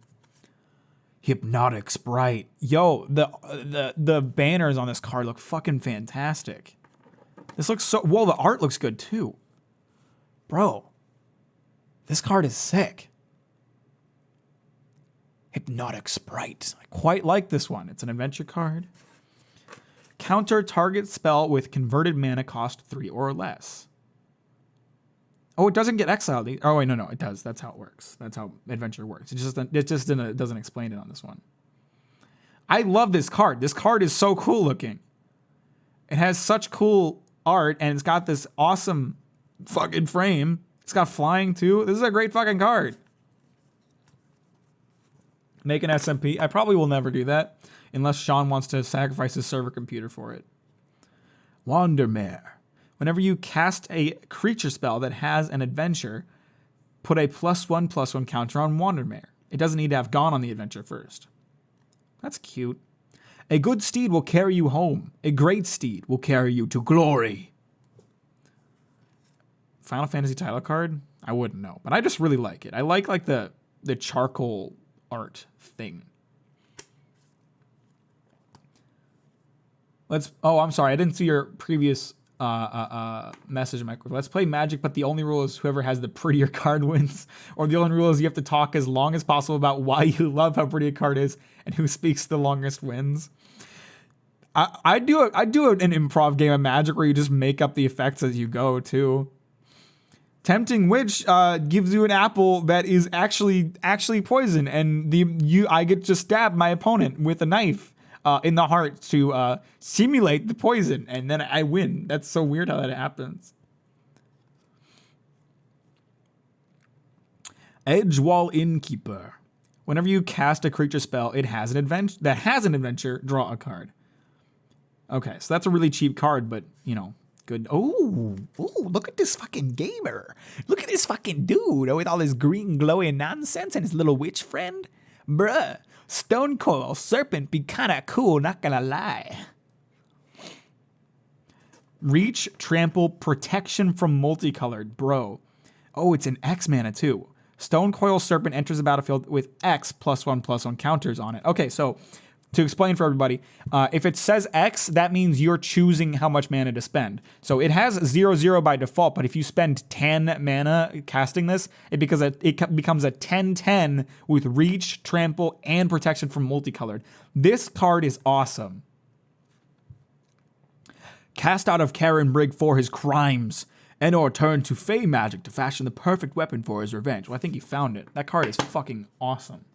Hypnotic Sprite. Yo, the banners on this card look fucking fantastic. This looks so... Whoa, the art looks good too. Bro, this card is sick. Hypnotic Sprite. I quite like this one. It's an adventure card. Counter target spell with converted mana cost 3 or less. Oh, it doesn't get exiled. Oh, wait, no, it does. That's how it works. That's how adventure works. It just doesn't explain it on this one. I love this card. This card is so cool looking. It has such cool art, and it's got this awesome fucking frame. It's got flying too. This is a great fucking card. Make an SMP. I probably will never do that unless Sean wants to sacrifice his server computer for it. Wandermare. Whenever you cast a creature spell that has an adventure, put a +1/+1 counter on Wandermare. It doesn't need to have gone on the adventure first. That's cute. A good steed will carry you home. A great steed will carry you to glory. Final Fantasy title card? I wouldn't know, but I just really like it. I like the charcoal art thing. I'm sorry. I didn't see your previous message, Mike. Let's play Magic, but the only rule is whoever has the prettier card wins. Or the only rule is you have to talk as long as possible about why you love how pretty a card is, and who speaks the longest wins. I do an improv game of Magic where you just make up the effects as you go too. Tempting Witch gives you an apple that is actually poison, and I get to stab my opponent with a knife in the heart to simulate the poison, and then I win. That's so weird how that happens. Edgewall Innkeeper. Whenever you cast a creature spell, it has an adventure. Draw a card. Okay, so that's a really cheap card, but good. Oh, look at this fucking gamer. Look at this fucking dude with all his green glowing nonsense and his little witch friend. Bruh, Stone Coil Serpent be kinda cool, not gonna lie. Reach, Trample, Protection from Multicolored. Bro. Oh, it's an X mana too. Stone Coil Serpent enters the battlefield with X +1/+1 counters on it. Okay, so to explain for everybody, if it says X, that means you're choosing how much mana to spend. So it has 0/0 by default, but if you spend 10 mana casting this, it becomes a 10/10 with Reach, Trample, and Protection from Multicolored. This card is awesome. Cast out of Garen Brig for his crimes, and or turn to Fey Magic to fashion the perfect weapon for his revenge. Well, I think he found it. That card is fucking awesome.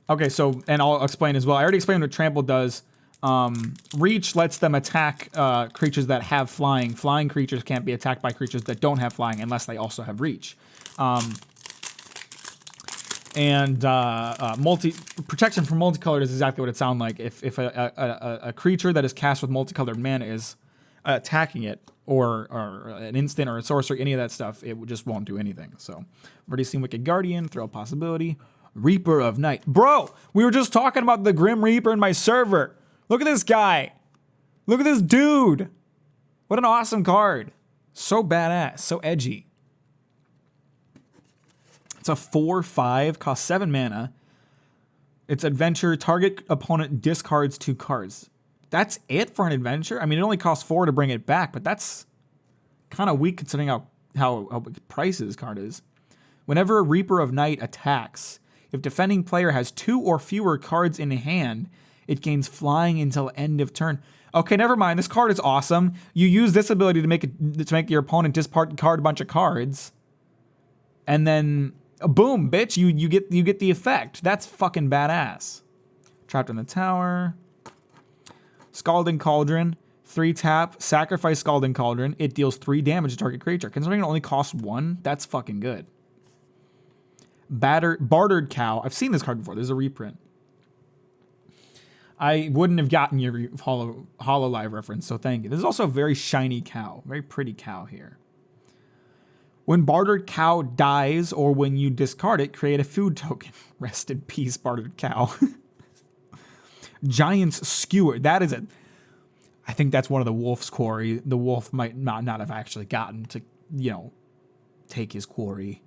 Okay, so, and I'll explain as well. I already explained what Trample does. Reach lets them attack creatures that have flying. Flying creatures can't be attacked by creatures that don't have flying unless they also have Reach. Protection from Multicolored is exactly what it sounds like. If a creature that is cast with multicolored mana is attacking it, or an instant or a sorcery, any of that stuff, it just won't do anything. So, I've already seen Wicked Guardian, Throw a Possibility. Reaper of Night. Bro, we were just talking about the Grim Reaper in my server. Look at this guy. Look at this dude. What an awesome card. So badass, so edgy. It's a 4/5, costs 7 mana. It's adventure, target opponent discards 2 cards. That's it for an adventure? I mean, it only costs 4 to bring it back, but that's kind of weak considering how pricey this card is. Whenever a Reaper of Night attacks, if defending player has 2 or fewer cards in hand, it gains flying until end of turn. Okay, never mind. This card is awesome. You use this ability to make your opponent discard a bunch of cards. And then boom, bitch, you get the effect. That's fucking badass. Trapped in the tower. Scalding Cauldron. 3-tap, sacrifice Scalding Cauldron. It deals 3 damage to target creature. Considering it only costs 1, that's fucking good. Bartered Cow. I've seen this card before. There's a reprint. I wouldn't have gotten your Hololive reference, so thank you. This is also a very shiny cow. Very pretty cow here. When Bartered Cow dies or when you discard it, create a food token. Rest in peace, Bartered Cow. Giant's Skewer. That is it. I think that's one of the wolf's quarry. The wolf might not have actually gotten to, take his quarry.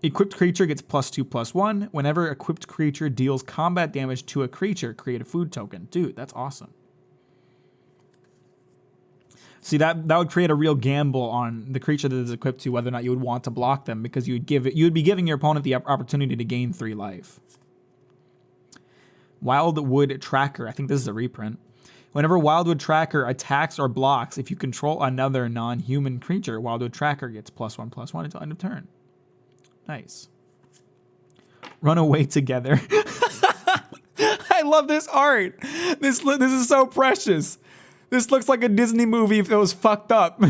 Equipped creature gets +2/+1. Whenever equipped creature deals combat damage to a creature, create a food token. Dude, that's awesome. See, that would create a real gamble on the creature that is equipped to whether or not you would want to block them, because you'd be giving your opponent the opportunity to gain 3 life. Wildwood Tracker. I think this is a reprint. Whenever Wildwood Tracker attacks or blocks, if you control another non-human creature, Wildwood Tracker gets +1/+1 until end of turn. Nice. Run away together. I love this art. This is so precious. This looks like a Disney movie if it was fucked up.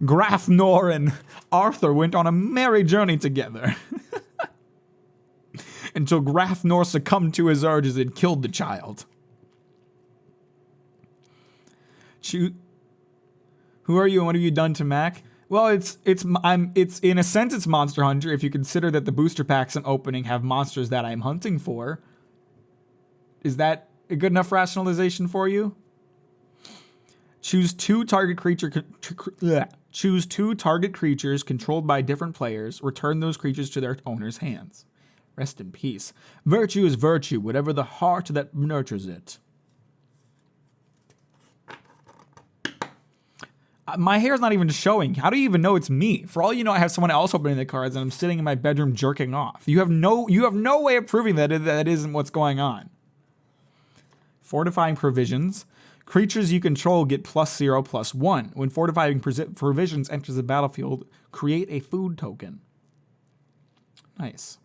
Graf Nor and Arthur went on a merry journey together. Until Graf Nor succumbed to his urges and killed the child. Who are you and what have you done to Mac? Well, it's in a sense it's Monster Hunter if you consider that the booster packs I'm opening have monsters that I'm hunting for. Is that a good enough rationalization for you? Choose 2 target creatures controlled by different players. Return those creatures to their owner's hands. Rest in peace. Virtue is virtue, whatever the heart that nurtures it. My hair's not even showing. How do you even know it's me? For all you know, I have someone else opening the cards and I'm sitting in my bedroom jerking off. You have no way of proving that that isn't what's going on. Fortifying Provisions. Creatures you control get +0/+1. When Fortifying Provisions enters the battlefield, create a food token. Nice.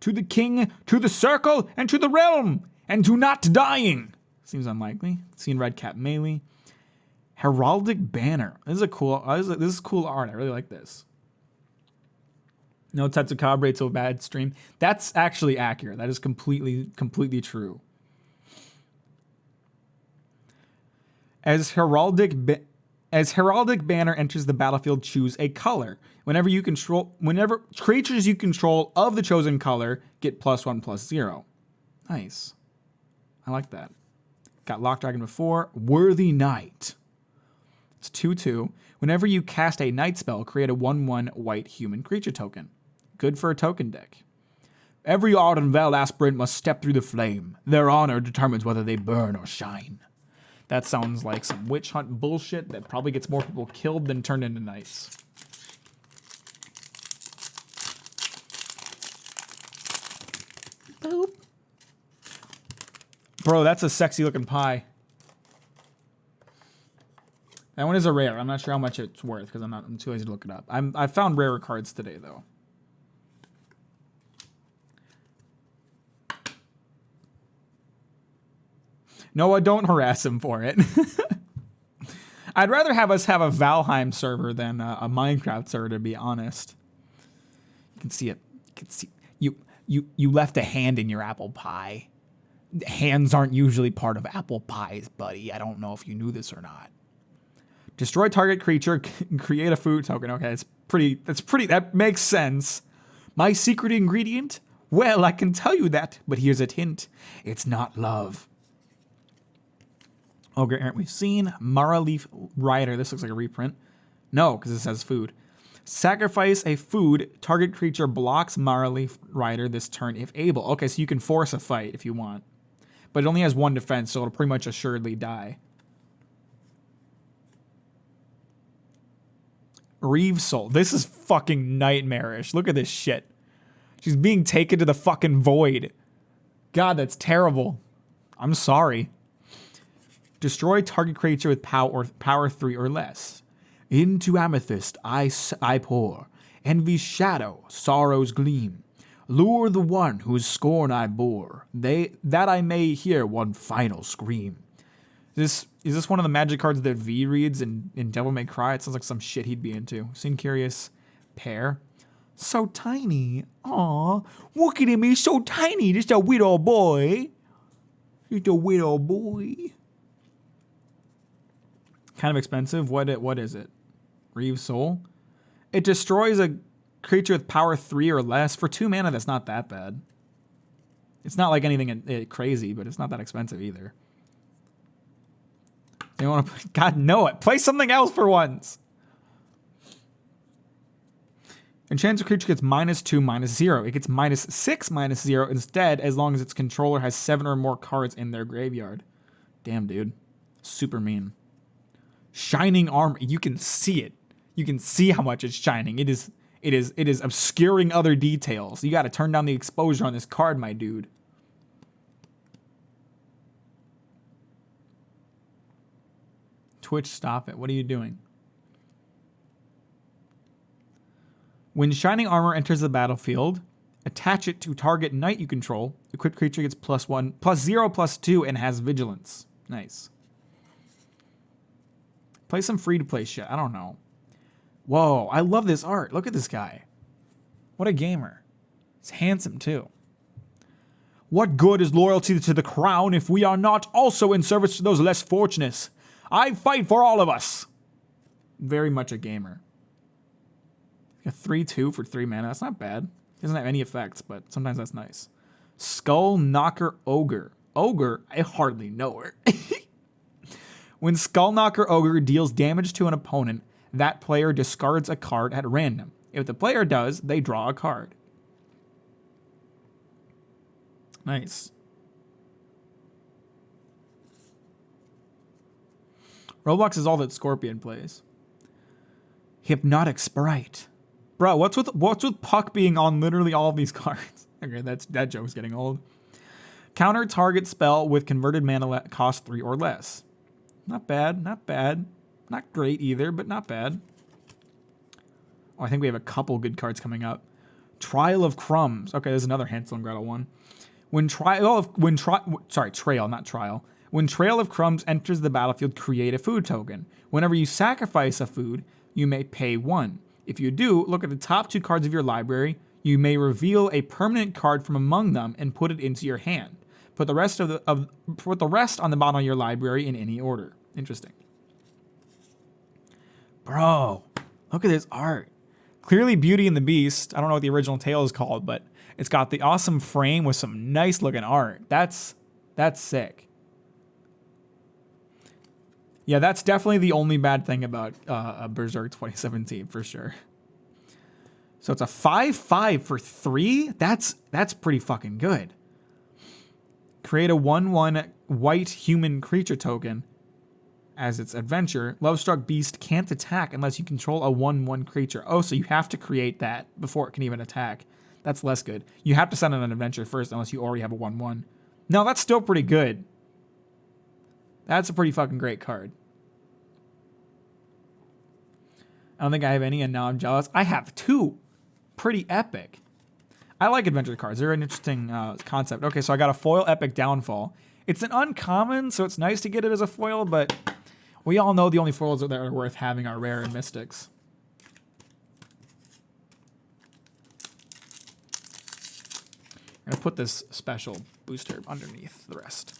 To the king, to the circle, and to the realm, and to not dying. Seems unlikely. Seen Red Cap melee. Heraldic Banner. This is cool art. I really like this. No Tetsukabre till bad stream. That's actually accurate. That is completely true. As Heraldic Banner enters the battlefield, choose a color. Whenever creatures you control of the chosen color get +1/+0. Nice. I like that. Got Lock Dragon before. Worthy Knight. It's 2/2. Whenever you cast a night spell, create a 1/1 white human creature token. Good for a token deck. Every Ardenvale aspirant must step through the flame. Their honor determines whether they burn or shine. That sounds like some witch hunt bullshit that probably gets more people killed than turned into knights. Boop. Bro, that's a sexy looking pie. That one is a rare. I'm not sure how much it's worth because I'm too lazy to look it up. I found rarer cards today though. Noah, don't harass him for it. I'd rather have us have a Valheim server than a Minecraft server, to be honest. You can see it. You can see you left a hand in your apple pie. Hands aren't usually part of apple pies, buddy. I don't know if you knew this or not. Destroy target creature, create a food token. Okay, that makes sense. My secret ingredient? Well, I can tell you that, but here's a hint. It's not love. Ogre Errant we've seen. Mara Leaf Rider. This looks like a reprint. No, because it says food. Sacrifice a food. Target creature blocks Mara Leaf Rider this turn if able. Okay, so you can force a fight if you want. But it only has 1 defense, so it'll pretty much assuredly die. Reeve Soul. This is fucking nightmarish. Look at this shit. She's being taken to the fucking void. God, that's terrible. I'm sorry. Destroy target creature with power 3 or less. Into amethyst I pour, envy's shadow, sorrow's gleam. Lure the one whose scorn I bore, that I may hear one final scream. Is this one of the magic cards that V reads in Devil May Cry? It sounds like some shit he'd be into. Seen Curious Pear. So tiny. Aw, look at him, he's so tiny. Just a little boy. Just a little boy. Kind of expensive. What is it? Reeve Soul? It destroys a creature with power 3 or less. For 2 mana, that's not that bad. It's not like anything crazy, but it's not that expensive either. You want to? God, no it. Play something else for once. Enchanted creature gets -2, -0. It gets -6, -0 instead, as long as its controller has 7 or more cards in their graveyard. Damn, dude. Super mean. Shining armor. You can see it. You can see how much it's shining. It is obscuring other details. You got to turn down the exposure on this card, my dude. Twitch, stop it. What are you doing? When Shining Armor enters the battlefield, attach it to target knight you control. Equipped creature gets +1, +0, +2, and has vigilance. Nice. Play some free-to-play shit. I don't know. Whoa, I love this art. Look at this guy. What a gamer. He's handsome, too. What good is loyalty to the crown if we are not also in service to those less fortunate? I fight for all of us. Very much a gamer. A 3/2 for 3 mana. That's not bad. Doesn't have any effects, but sometimes that's nice. Skull Knocker Ogre. Ogre? I hardly know her. When Skull Knocker Ogre deals damage to an opponent, that player discards a card at random. If the player does, they draw a card. Nice. Roblox is all that Scorpion plays. Hypnotic Sprite. Bro, what's with Puck being on literally all of these cards? Okay, that joke's getting old. Counter target spell with converted mana cost 3 or less. Not bad, not bad. Not great either, but not bad. Oh, I think we have a couple good cards coming up. Trial of Crumbs. Okay, there's another Hansel and Gretel one. Trail, not Trial. When Trail of Crumbs enters the battlefield, create a food token. Whenever you sacrifice a food, you may pay 1. If you do, look at the top 2 cards of your library. You may reveal a permanent card from among them and put it into your hand. Put the rest on the bottom of your library in any order. Interesting. Bro, look at this art. Clearly Beauty and the Beast. I don't know what the original tale is called, but it's got the awesome frame with some nice looking art. That's sick. Yeah, that's definitely the only bad thing about Berserk 2017 for sure. So it's a 5/5 for 3. That's pretty fucking good. Create a 1/1 white human creature token as its adventure. Lovestruck Beast can't attack unless you control a 1/1 creature. Oh, so you have to create that before it can even attack. That's less good. You have to send it on an adventure first unless you already have a 1/1. No, that's still pretty good. That's a pretty fucking great card. I don't think I have any, and now I'm jealous. I have 2. Pretty epic. I like adventure cards. They're an interesting concept. Okay, so I got a foil Epic Downfall. It's an uncommon, so it's nice to get it as a foil, but we all know the only foils that are worth having are rare and mystics. I'm going to put this special booster underneath the rest.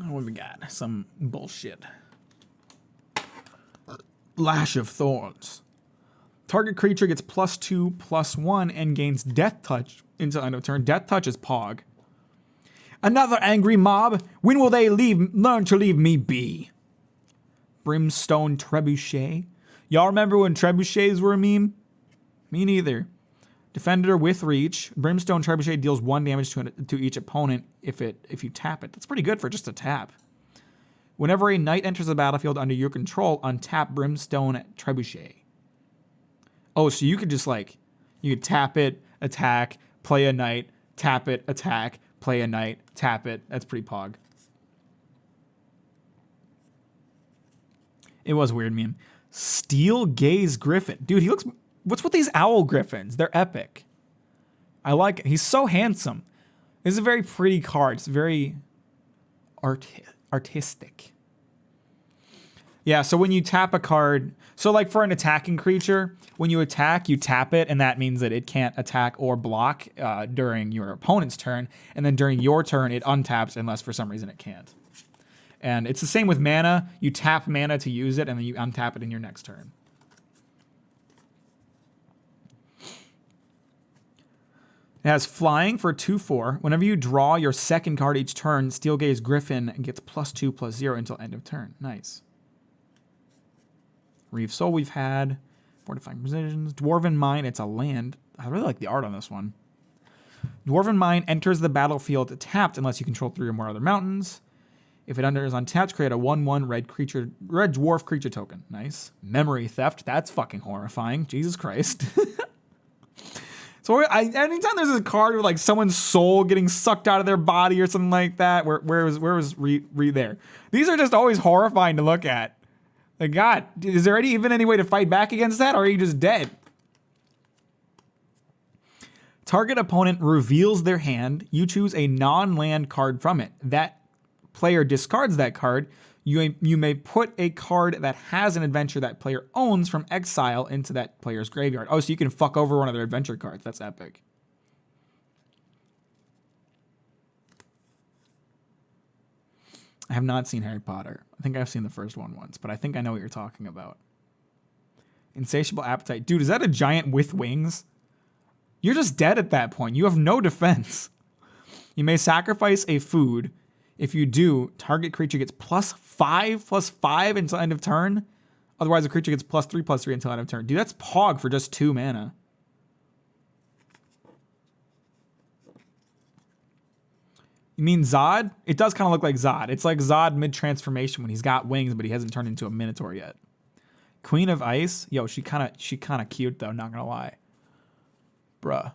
What we got? Some bullshit. Lash of Thorns. Target creature gets +2/+1 and gains Death Touch until end of turn. Death Touch is Pog. Another angry mob. When will they learn to leave me be? Brimstone Trebuchet. Y'all remember when trebuchets were a meme? Me neither. Defender with reach. Brimstone Trebuchet deals 1 damage to each opponent if you tap it. That's pretty good for just a tap. Whenever a knight enters the battlefield under your control, untap Brimstone Trebuchet. Oh, so you could just You could tap it, attack, play a knight, tap it, attack, play a knight, tap it. That's pretty pog. It was a weird meme. Steel Gaze Griffin. Dude, he looks... What's with these owl griffins? They're epic. I like it. He's so handsome. This is a very pretty card. It's very artistic. Yeah, so when you tap a card... So like for an attacking creature, when you attack, you tap it, and that means that it can't attack or block during your opponent's turn. And then during your turn, it untaps unless for some reason it can't. And it's the same with mana. You tap mana to use it, and then you untap it in your next turn. It has flying for 2/4. Whenever you draw your second card each turn, Steel Gaze Griffin gets +2/+0 until end of turn. Nice. Reeve Soul we've had. Fortifying Precisions. Dwarven Mine, it's a land. I really like the art on this one. Dwarven Mine enters the battlefield tapped unless you control 3 or more other mountains. If it enters untapped, create a 1/1 red dwarf creature token. Nice. Memory Theft, that's fucking horrifying. Jesus Christ. So anytime there's a card with like someone's soul getting sucked out of their body or something like that, where was Reed there? These are just always horrifying to look at. Like, God, is there even any way to fight back against that, or are you just dead? Target opponent reveals their hand. You choose a non-land card from it. That player discards that card. You may put a card that has an adventure that player owns from exile into that player's graveyard. Oh, so you can fuck over one of their adventure cards. That's epic. I have not seen Harry Potter. I think I've seen the first one once, but I think I know what you're talking about. Insatiable Appetite. Dude, is that a giant with wings? You're just dead at that point. You have no defense. You may sacrifice a food. If you do, target creature gets +5/+5 until end of turn. Otherwise, the creature gets +3/+3 until end of turn. Dude, that's Pog for just 2 mana. You mean Zod? It does kind of look like Zod. It's like Zod mid-transformation when he's got wings, but he hasn't turned into a Minotaur yet. Queen of Ice. Yo, she kind of cute, though, not gonna lie. Bruh.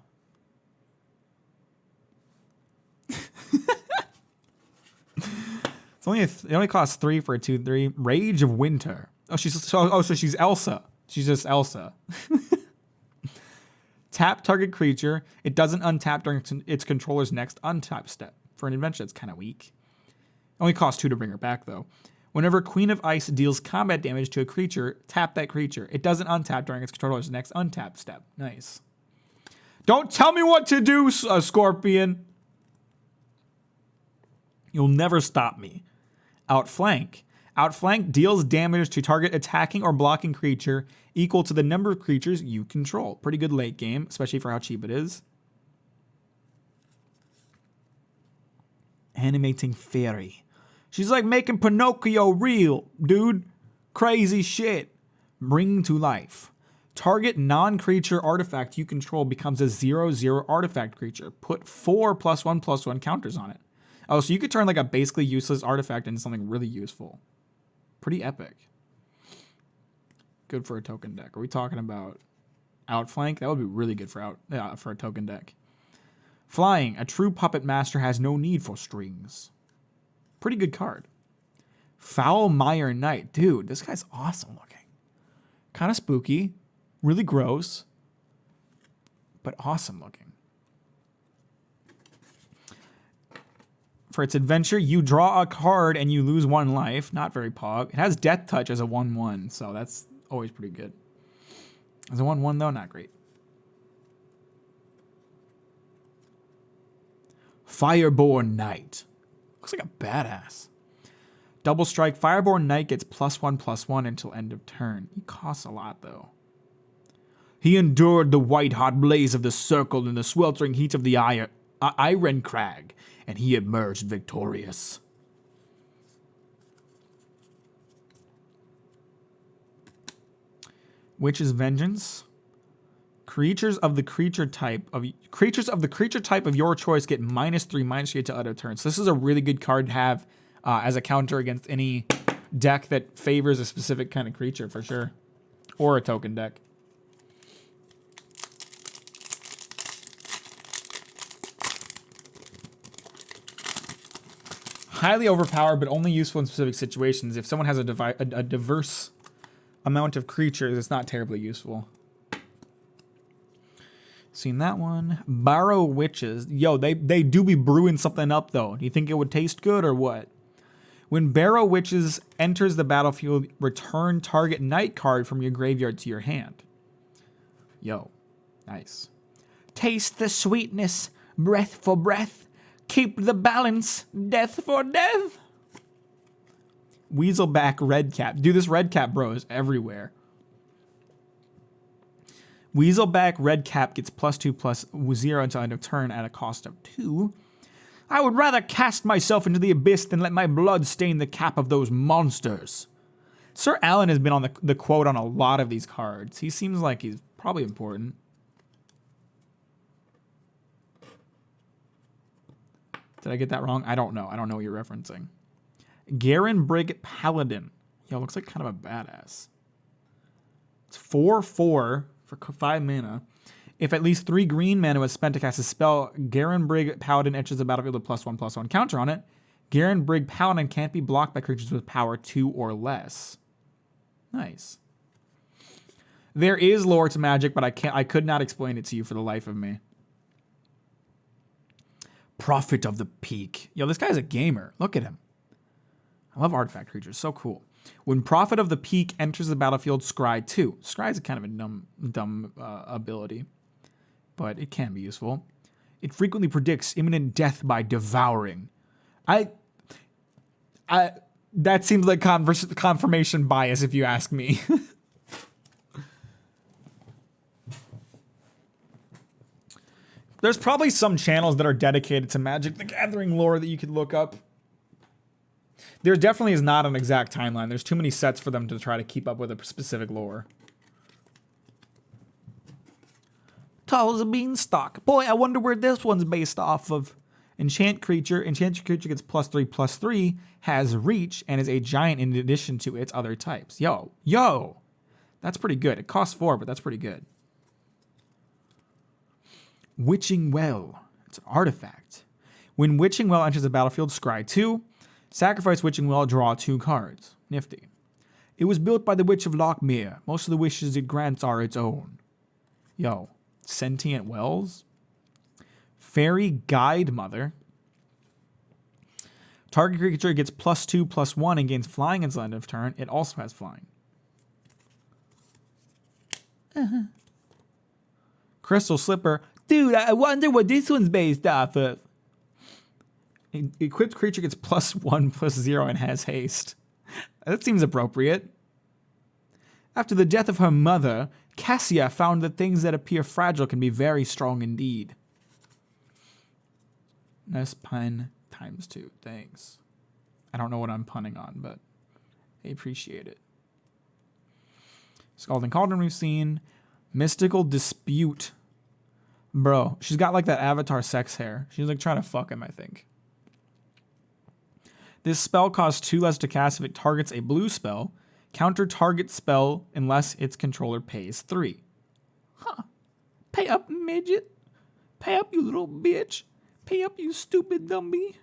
It only costs 3 for a 2/3. Rage of Winter. Oh, so she's Elsa. She's just Elsa. Tap target creature. It doesn't untap during its controller's next untap step. For an adventure, that's kind of weak. Only costs 2 to bring her back, though. Whenever Queen of Ice deals combat damage to a creature, tap that creature. It doesn't untap during its controller's next untap step. Nice. Don't tell me what to do, Scorpion. You'll never stop me. Outflank. Outflank deals damage to target attacking or blocking creature equal to the number of creatures you control. Pretty good late game, especially for how cheap it is. Animating Fairy. She's like making Pinocchio real, dude. Crazy shit. Bring to life. Target non-creature artifact you control becomes a 0/0 artifact creature. Put 4 +1/+1 counters on it. Oh, so you could turn like a basically useless artifact into something really useful. Pretty epic. Good for a token deck. Are we talking about Outflank? That would be really good for a token deck. Flying. A true puppet master has no need for strings. Pretty good card. Foul Meyer Knight. Dude, this guy's awesome looking. Kind of spooky. Really gross. But awesome looking. For its adventure, you draw a card and you lose 1 life. Not very pog. It has Death Touch as a 1/1, so that's always pretty good. As a 1/1, though, not great. Fireborn Knight. Looks like a badass. Double strike. Fireborn Knight gets +1/+1 until end of turn. He costs a lot, though. He endured the white-hot blaze of the circle in the sweltering heat of the Iron Crag, and he emerged victorious. Witch's Vengeance. Creatures of the creature type of your choice get -3/-3 to other turns. So this is a really good card to have as a counter against any deck that favors a specific kind of creature for sure, or a token deck. highly overpowered, but only useful in specific situations. If someone has a diverse amount of creatures, it's not terribly useful. Seen that one. Barrow Witches. Yo, they do be brewing something up, though. Do you think it would taste good or what? When Barrow Witches enters the battlefield, return target knight card from your graveyard to your hand. Yo, nice. Taste the sweetness, breath for breath. Keep the balance, death for death. Weaselback Redcap. Dude, this Redcap bro is everywhere. Weaselback Redcap gets +2/+0 until end of turn at a cost of 2. I would rather cast myself into the abyss than let my blood stain the cap of those monsters. Sir Alan has been on the quote on a lot of these cards. He seems like he's probably important. Did I get that wrong? I don't know. I don't know what you're referencing. Garen Brig Paladin. Yo, looks like kind of a badass. It's 4/4 for 5 mana. If at least 3 green mana was spent to cast a spell, Garen Brig Paladin enters the battlefield with +1/+1 counter on it. Garen Brig Paladin can't be blocked by creatures with power 2 or less. Nice. There is lore to Magic, but I could not explain it to you for the life of me. Prophet of the Peak. Yo, this guy's a gamer. Look at him. I love artifact creatures. So cool. When Prophet of the Peak enters the battlefield, scry 2. Scry is kind of a dumb ability, but it can be useful. It frequently predicts imminent death by devouring. That seems like confirmation bias, if you ask me. There's probably some channels that are dedicated to Magic the Gathering lore that you could look up. There definitely is not an exact timeline. There's too many sets for them to try to keep up with a specific lore. Tall as a beanstalk. Boy, I wonder where this one's based off of. Enchanted creature gets +3/+3, has reach, and is a giant in addition to its other types. Yo. That's pretty good. It costs 4, but that's pretty good. Witching Well. It's an artifact. When Witching Well enters the battlefield, scry 2. Sacrifice Witching Well, draw 2 cards. Nifty. It was built by the Witch of Lochmere. Most of the wishes it grants are its own. Yo. Sentient Wells. Fairy Guide Mother. Target creature gets +2/+1 and gains flying until end of turn. It also has flying. Crystal Slipper. Dude, I wonder what this one's based off of. Equipped creature gets +1/+0 and has haste. That seems appropriate. After the death of her mother, Cassia found that things that appear fragile can be very strong indeed. Nice pun ×2. Thanks. I don't know what I'm punning on, but I appreciate it. Scalding Cauldron we've seen. Mystical Dispute. Bro, she's got like that Avatar sex hair. She's like trying to fuck him, I think. This spell costs 2 less to cast if it targets a blue spell. Counter target spell unless its controller pays 3. Huh. Pay up, midget. Pay up, you little bitch. Pay up, you stupid dummy.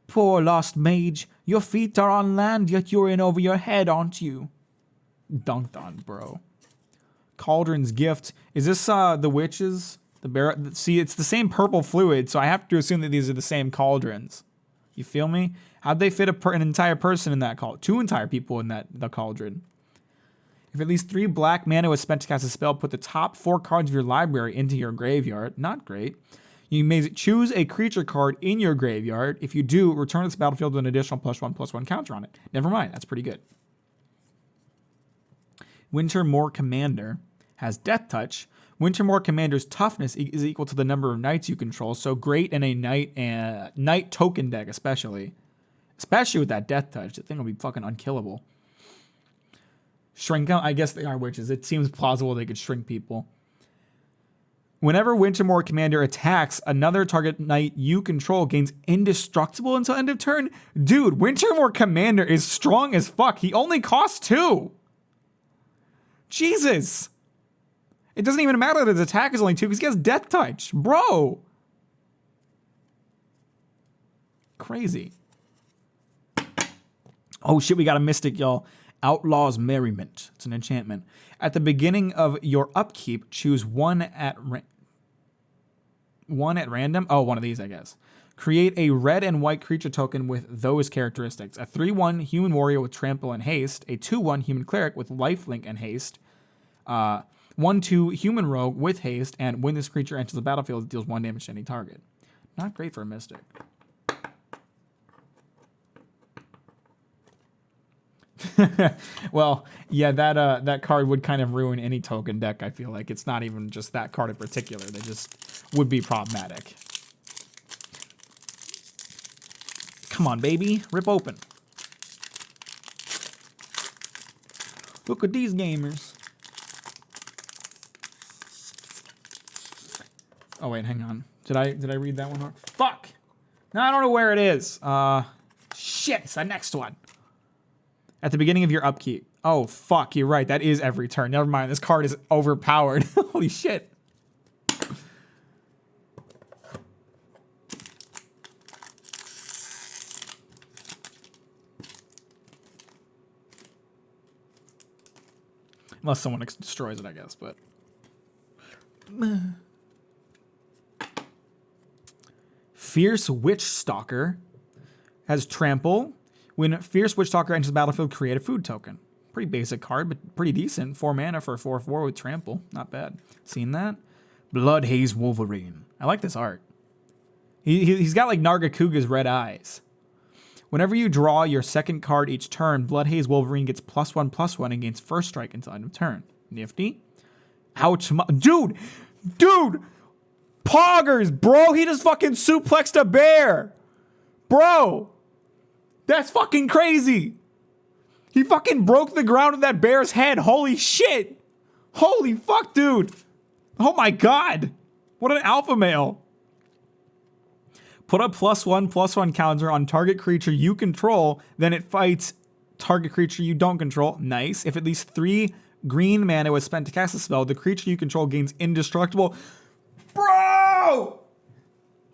Poor lost mage. Your feet are on land, yet you're in over your head, aren't you? Dunked on, bro. Cauldron's Gift. Is this the witches? See, it's the same purple fluid, so I have to assume that these are the same cauldrons. You feel me? How'd they fit an entire person in that cauldron? 2 entire people in the cauldron. If at least 3 black mana was spent to cast a spell, put the top 4 cards of your library into your graveyard. Not great. You may choose a creature card in your graveyard. If you do, return this battlefield with an additional +1/+1 counter on it. Never mind, that's pretty good. Wintermoor Commander has Death Touch. Wintermoor Commander's toughness is equal to the number of knights you control, so great in a knight token deck especially. Especially with that Death Touch, the thing will be fucking unkillable. Shrink them? I guess they are witches. It seems plausible they could shrink people. Whenever Wintermoor Commander attacks, another target knight you control gains indestructible until end of turn. Dude, Wintermoor Commander is strong as fuck. He only costs 2. Jesus. It doesn't even matter that his attack is only 2 because he has Death Touch. Bro. Crazy. Oh shit, we got a mystic, y'all. Outlaw's Merriment. It's an enchantment. At the beginning of your upkeep, choose one at random. Oh, one of these, I guess. Create a red and white creature token with those characteristics. A 3/1 human warrior with trample and haste. A 2/1 human cleric with lifelink and haste. 1/2 human rogue with haste. And when this creature enters the battlefield, it deals 1 damage to any target. Not great for a mystic. Well, yeah, that card would kind of ruin any token deck, I feel like. It's not even just that card in particular. They just would be problematic. Come on, baby. Rip open. Look at these gamers. Oh, wait, hang on. Did I read that one? Fuck! Now I don't know where it is. Shit, it's the next one. At the beginning of your upkeep. Oh, fuck, you're right. That is every turn. Never mind. This card is overpowered. Holy shit. Unless someone destroys it, I guess, but... Fierce Witch Stalker has trample. When Fierce Witch Stalker enters the battlefield, create a food token. Pretty basic card, but pretty decent. 4 mana for a 4/4 with trample. Not bad. Seen that? Bloodhaze Wolverine. I like this art. He's got like Nargacuga's red eyes. Whenever you draw your second card each turn, Bloodhaze Wolverine gets +1/+1 against first strike until end of turn. Nifty. Ouch. Dude! Poggers, bro! He just fucking suplexed a bear! Bro! That's fucking crazy! He fucking broke the ground with that bear's head. Holy shit! Holy fuck, dude! Oh my god! What an alpha male! Put a +1/+1 counter on target creature you control, then it fights target creature you don't control. Nice. If at least 3 green mana was spent to cast a spell, the creature you control gains indestructible. Bro!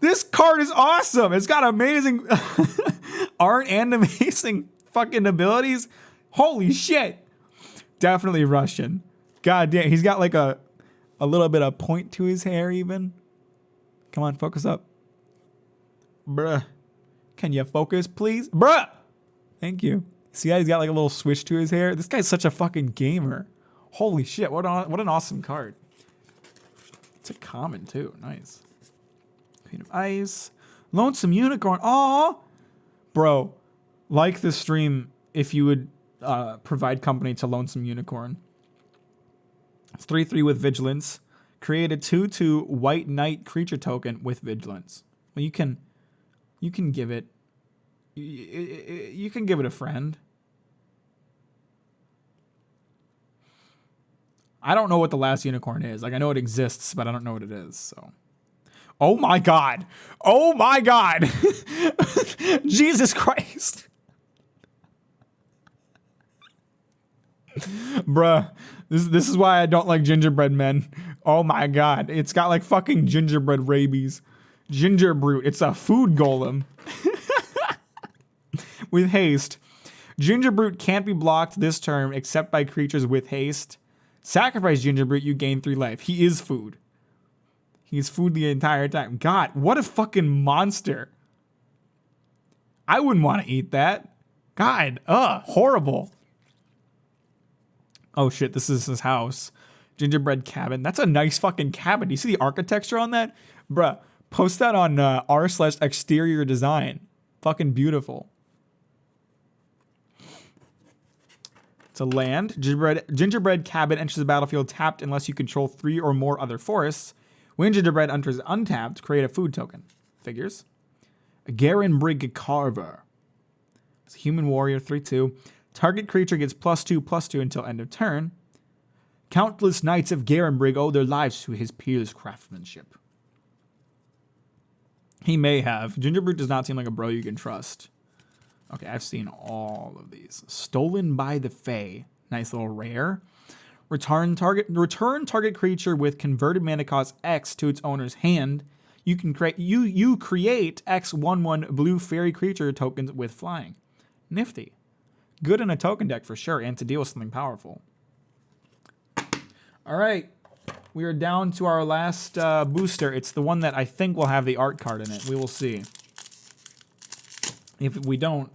This card is awesome! It's got amazing art and amazing fucking abilities. Holy shit! Definitely Russian. God damn, he's got like a little bit of point to his hair even. Come on, focus up. Bruh. Can you focus, please? Bruh! Thank you. See how he's got like a little switch to his hair? This guy's such a fucking gamer. Holy shit, what an awesome card. It's a common too. Nice. Queen of Ice. Lonesome Unicorn. Aw! Bro, like this stream if you would provide company to Lonesome Unicorn. It's 3/3 with Vigilance. Create a 2/2 White Knight creature token with Vigilance. Well, you can give it. You can give it a friend. I don't know what the last unicorn is. Like, I know it exists, but I don't know what it is, so. Oh my god. Oh my god. Jesus Christ. Bruh. This is why I don't like gingerbread men. Oh my god. It's got like fucking gingerbread rabies. Ginger Brute. It's a food golem. With haste. Ginger Brute can't be blocked this turn except by creatures with haste. Sacrifice Ginger Brute, you gain 3 life. He is food. He's food the entire time. God, what a fucking monster. I wouldn't want to eat that. God, horrible. Oh shit, this is his house. Gingerbread cabin. That's a nice fucking cabin. Do you see the architecture on that? Bruh, post that on r/exterior design. Fucking beautiful. It's a land. Gingerbread cabin enters the battlefield tapped unless you control 3 or more other forests. When gingerbread enters untapped, create a food token. Figures. A Garen Brig Carver. It's a human warrior, 3/2. Target creature gets +2/+2 until end of turn. Countless knights of Garen Brig owe their lives to his peerless craftsmanship. He may have. Gingerbread does not seem like a bro you can trust. Okay, I've seen all of these. Stolen by the Fae. Nice little rare. Return target creature with converted mana cost X to its owner's hand. You can create X 1/1 blue fairy creature tokens with flying. Nifty. Good in a token deck for sure, and to deal with something powerful. All right. We are down to our last booster. It's the one that I think will have the art card in it. We will see. If we don't,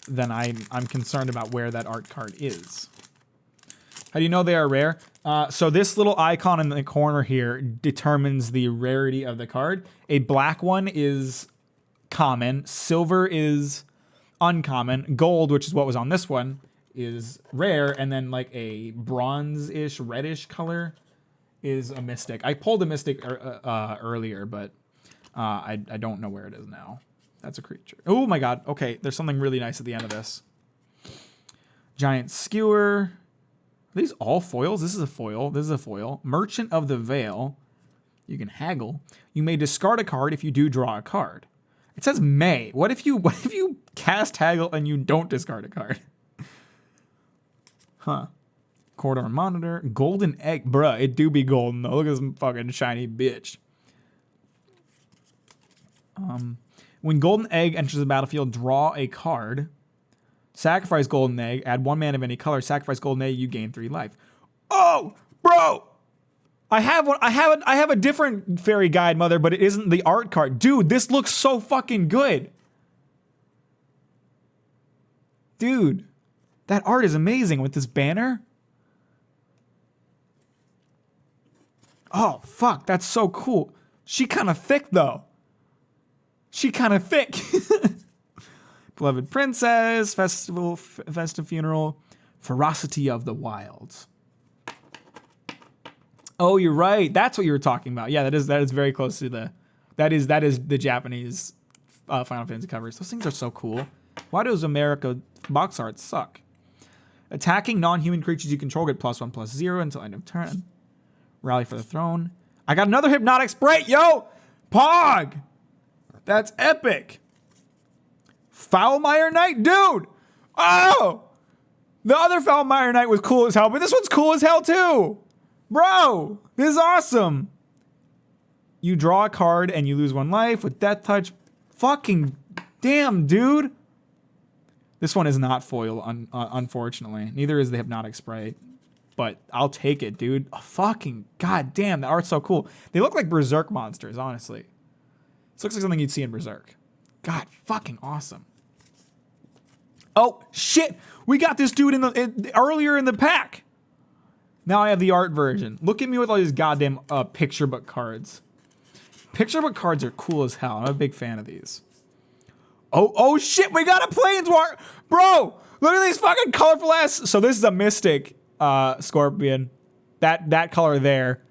then I'm concerned about where that art card is. How do you know they are rare? So this little icon in the corner here determines the rarity of the card. A black one is common. Silver is uncommon. Gold, which is what was on this one, is rare. And then like a bronze-ish, reddish color is a mystic. I pulled a mystic earlier, but I don't know where it is now. That's a creature. Oh my god. Okay, there's something really nice at the end of this. Giant Skewer. Are these all foils? This is a foil. This is a foil. Merchant of the Veil. You can haggle. You may discard a card if you do draw a card. It says may. What if you cast haggle and you don't discard a card? Huh. Corridor Monitor. Golden Egg. Bruh, it do be golden though. Look at this fucking shiny bitch. When Golden Egg enters the battlefield, draw a card. Sacrifice Golden Egg. Add 1 mana of any color. Sacrifice Golden Egg. You gain 3 life. Oh, bro! I have one. I have a different fairy guide, mother, but it isn't the art card. Dude, this looks so fucking good. Dude, that art is amazing with this banner. Oh, fuck, that's so cool. She kind of thick, though. She kind of thick. Beloved Princess, Festive Funeral, Ferocity of the Wilds. Oh, you're right. That's what you were talking about. Yeah, that is very close to the... That is the Japanese Final Fantasy covers. Those things are so cool. Why does America box art suck? Attacking non-human creatures you control get +1/+0 until end of turn. Rally for the Throne. I got another Hypnotic Sprite, yo! Pog! That's epic. Meyer Knight, dude! Oh! The other Meyer Knight was cool as hell, but this one's cool as hell too! Bro! This is awesome! You draw a card and you lose 1 life with Death Touch. Fucking damn, dude! This one is not foil, unfortunately. Neither is the Hypnotic Sprite. But I'll take it, dude. Oh, fucking goddamn, the art's so cool. They look like Berserk monsters, honestly. This looks like something you'd see in Berserk. God, fucking awesome. Oh, shit! We got this dude earlier in the pack! Now I have the art version. Look at me with all these goddamn picture book cards. Picture book cards are cool as hell. I'm a big fan of these. Oh shit, we got a Planeswalker! Bro, look at these fucking colorful ass... So this is a Mystic Scorpion. That color there.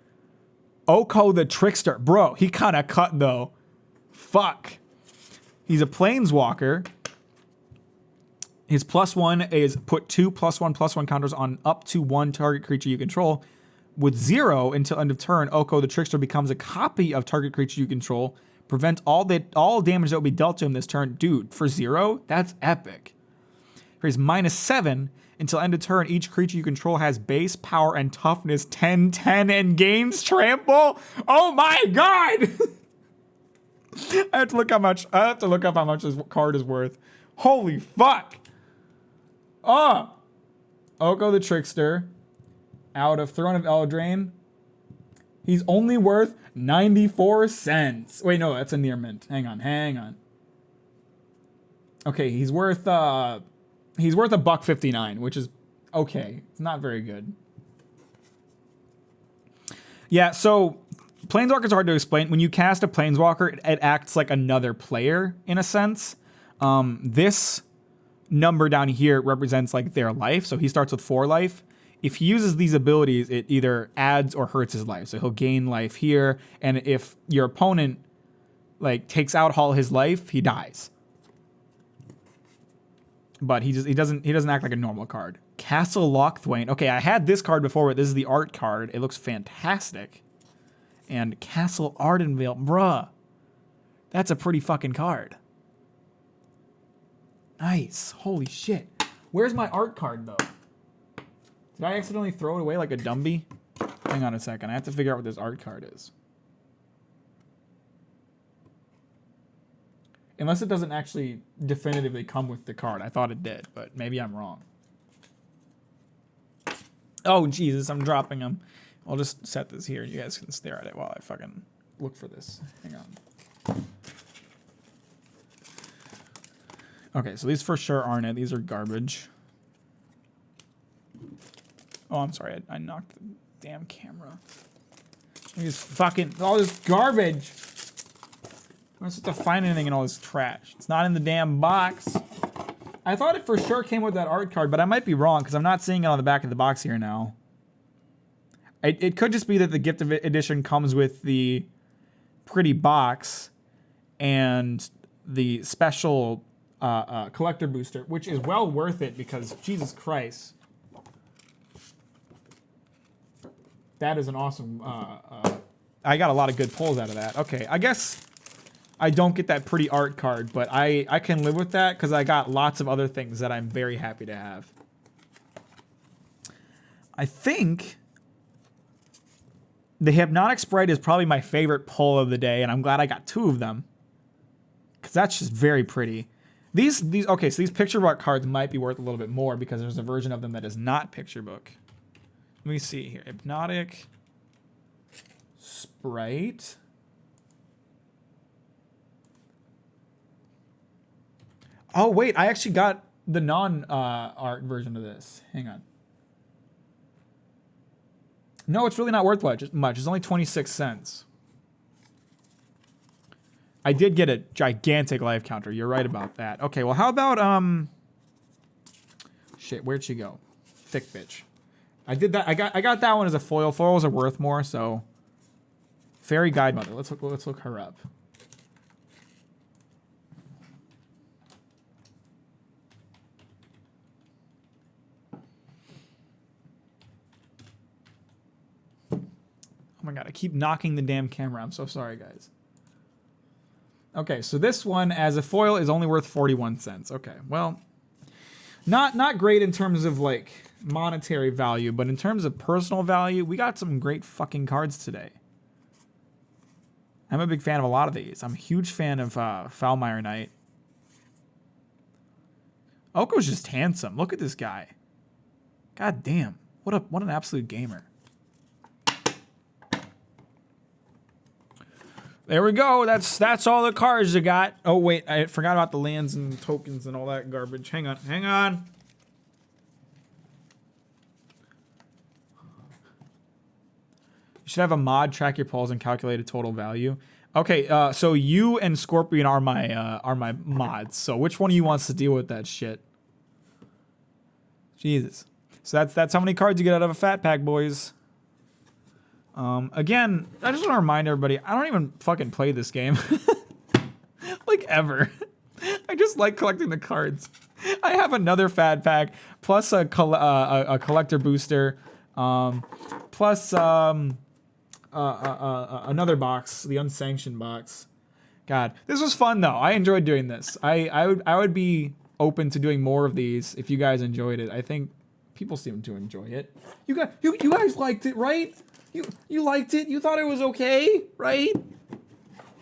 Oko the Trickster. Bro, he kind of cut though. Fuck. He's a Planeswalker. His +1 is put 2 +1/+1 counters on up to 1 target creature you control. With 0 until end of turn, Oko the Trickster becomes a copy of target creature you control. Prevent all damage that will be dealt to him this turn. Dude, for 0, that's epic. Here's -7 until end of turn. Each creature you control has base, power, and toughness 10/10 and gains trample. Oh my god! I have to look up how much this card is worth. Holy fuck! Oko the Trickster out of Throne of Eldraine. He's only worth 94 cents. Wait, no, that's a near mint. Hang on. Okay, he's worth $1.59, which is okay. It's not very good. Yeah, so Planeswalker's hard to explain. When you cast a Planeswalker, it acts like another player in a sense. This number down here represents like their life. So he starts with 4 life. If he uses these abilities, it either adds or hurts his life. So he'll gain life here, and if your opponent like takes out all his life, he dies. But he doesn't act like a normal card. Castle Lochthwain. Okay, I had this card before, but this is the art card. It looks fantastic. And Castle Ardenvale, bruh. That's a pretty fucking card. Nice. Holy shit. Where's my art card though? Did I accidentally throw it away like a dumby? Hang on a second. I have to figure out what this art card is. Unless it doesn't actually definitively come with the card. I thought it did, but maybe I'm wrong. Oh, Jesus, I'm dropping them. I'll just set this here. You guys can stare at it while I fucking look for this. Hang on. Okay, so these for sure aren't it. These are garbage. Oh, I'm sorry. I knocked the damn camera. These fucking... all this garbage. I'm not supposed to find anything in all this trash. It's not in the damn box. I thought it for sure came with that art card, but I might be wrong because I'm not seeing it on the back of the box here now. It could just be that the gift edition comes with the pretty box and the special collector booster, which is well worth it because Jesus Christ. That is an awesome... I got a lot of good pulls out of that. Okay, I guess I don't get that pretty art card, but I can live with that because I got lots of other things that I'm very happy to have. I think the Hypnotic Sprite is probably my favorite pull of the day, and I'm glad I got 2 of them because that's just very pretty. Okay, so these picture book cards might be worth a little bit more because there's a version of them that is not picture book. Let me see here. Hypnotic Sprite. Oh, wait. I actually got the non-art version of this. Hang on. No, it's really not worth much. It's only 26 cents. I did get a gigantic life counter. You're right about that. Okay, well, how about... Shit, where'd she go? Thick bitch. I did that. I got that one as a foil. Foils are worth more, so Fairy Guide Mother. Let's look her up. Oh my god, I keep knocking the damn camera. I'm so sorry, guys. Okay, so this one as a foil is only worth 41 cents. Okay, well, not great in terms of like monetary value, but in terms of personal value, we got some great fucking cards today. I'm a big fan of a lot of these. I'm a huge fan of Fireborn Knight. Oko's just handsome. Look at this guy. God damn. What an absolute gamer. There we go. That's all the cards you got. Oh wait, I forgot about the lands and tokens and all that garbage. Hang on. You should have a mod track your pulls and calculate a total value. Okay, so you and Scorpion are my mods. So which one of you wants to deal with that shit? Jesus. So that's how many cards you get out of a fat pack, boys. Again, I just want to remind everybody, I don't even fucking play this game. Like, ever. I just like collecting the cards. I have another fat pack, plus a collector booster, plus another box, the unsanctioned box. God, this was fun, though. I enjoyed doing this. I would be open to doing more of these if you guys enjoyed it. I think people seem to enjoy it. You guys liked it, right? You liked it. You thought it was okay, right?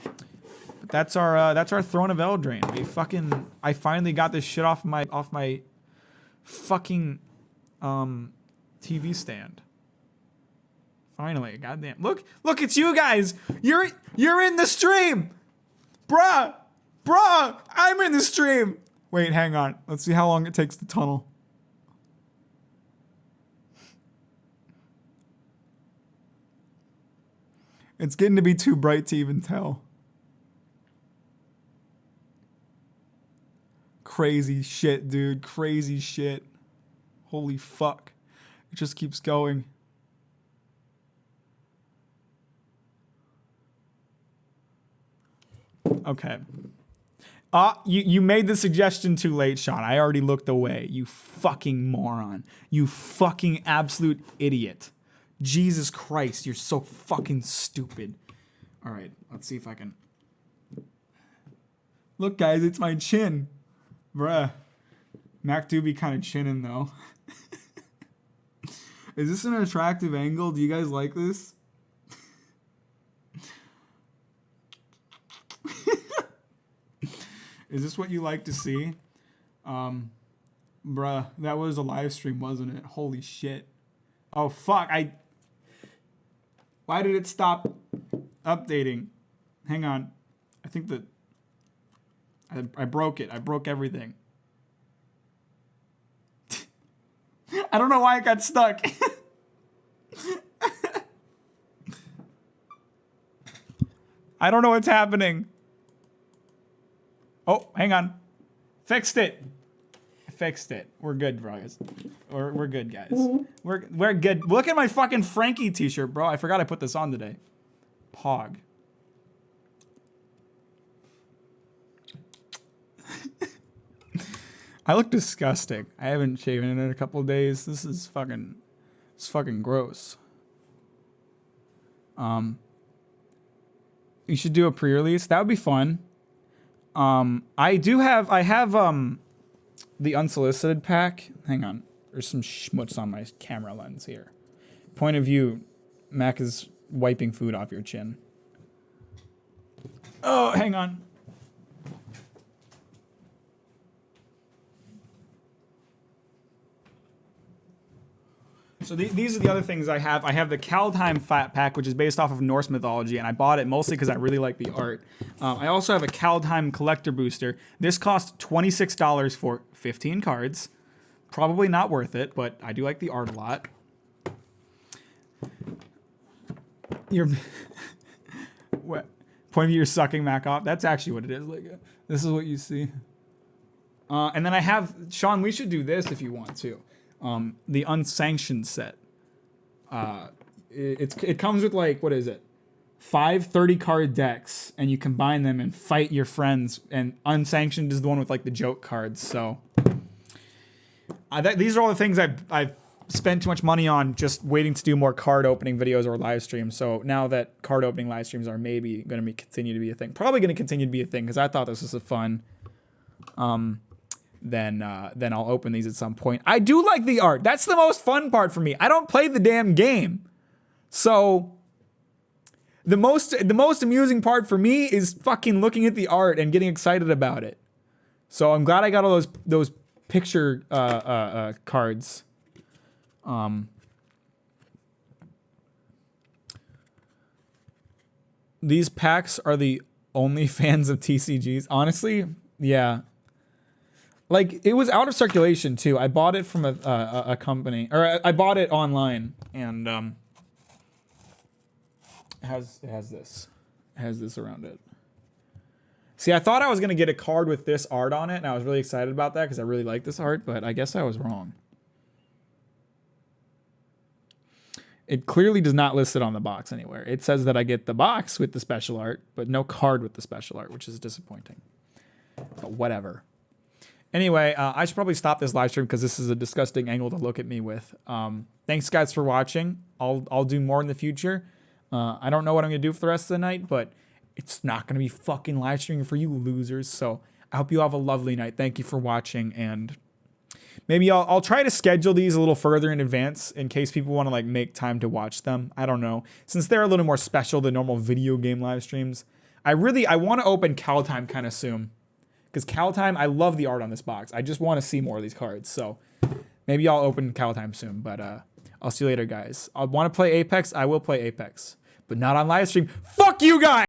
But that's our Throne of Eldraine. I finally got this shit off my fucking TV stand. Finally, goddamn. Look, it's you guys. You're in the stream. Bruh, I'm in the stream. Wait, hang on. Let's see how long it takes to tunnel. It's getting to be too bright to even tell. Crazy shit, dude. Crazy shit. Holy fuck. It just keeps going. Okay. You made the suggestion too late, Sean. I already looked away. You fucking moron. You fucking absolute idiot. Jesus Christ, you're so fucking stupid. All right, let's see if I can. Look, guys, it's my chin. Bruh. Mac do be kind of chinning, though. Is this an attractive angle? Do you guys like this? Is this what you like to see? Bruh, that was a live stream, wasn't it? Holy shit. Oh, fuck. Why did it stop updating? Hang on. I think that I broke it. I broke everything. I don't know why it got stuck. I don't know what's happening. Oh, hang on. Fixed it. Fixed it. We're good, guys. We're good, guys. We're good. Look at my fucking Frankie t-shirt, bro. I forgot I put this on today. Pog. I look disgusting. I haven't shaven in a couple of days. This is fucking gross. You should do a pre-release. That would be fun. I have the unsolicited pack. Hang on. There's some schmutz on my camera lens here. Point of view, Mac is wiping food off your chin. Oh, hang on. So these are the other things I have. I have the Kaldheim Fat Pack, which is based off of Norse mythology, and I bought it mostly because I really like the art. I also have a Kaldheim Collector Booster. This costs $26 for 15 cards. Probably not worth it, but I do like the art a lot. What? Point of view, you're sucking Mac off. That's actually what it is. Like, this is what you see. And then I have, Sean, we should do this if you want to. The unsanctioned set. It comes with like, what is it? 5 30-card decks, and you combine them and fight your friends. And unsanctioned is the one with like the joke cards. So these are all the things I've spent too much money on just waiting to do more card opening videos or live streams. So now that card opening live streams are maybe going to continue to be a thing, probably going to continue to be a thing because I thought this was a fun. Then I'll open these at some point. I do like the art. That's the most fun part for me. I don't play the damn game. So the most amusing part for me is fucking looking at the art and getting excited about it. So I'm glad I got all those picture cards. These packs are the only fans of TCGs. Honestly, yeah. Like, it was out of circulation, too. I bought it from a company. Or I bought it online. And it has this. It has this around it. See, I thought I was going to get a card with this art on it. And I was really excited about that because I really like this art. But I guess I was wrong. It clearly does not list it on the box anywhere. It says that I get the box with the special art. But no card with the special art, which is disappointing. But whatever. Anyway, I should probably stop this live stream because this is a disgusting angle to look at me with. Thanks, guys, for watching. I'll do more in the future. I don't know what I'm going to do for the rest of the night, but it's not going to be fucking live streaming for you losers. So I hope you have a lovely night. Thank you for watching, and maybe I'll try to schedule these a little further in advance in case people want to like make time to watch them. I don't know. Since they're a little more special than normal video game live streams, I want to open Kaldheim kind of soon. Because Kaldheim, I love the art on this box. I just want to see more of these cards. So maybe I'll open Kaldheim soon. But I'll see you later, guys. I want to play Apex. I will play Apex. But not on live stream. Fuck you guys!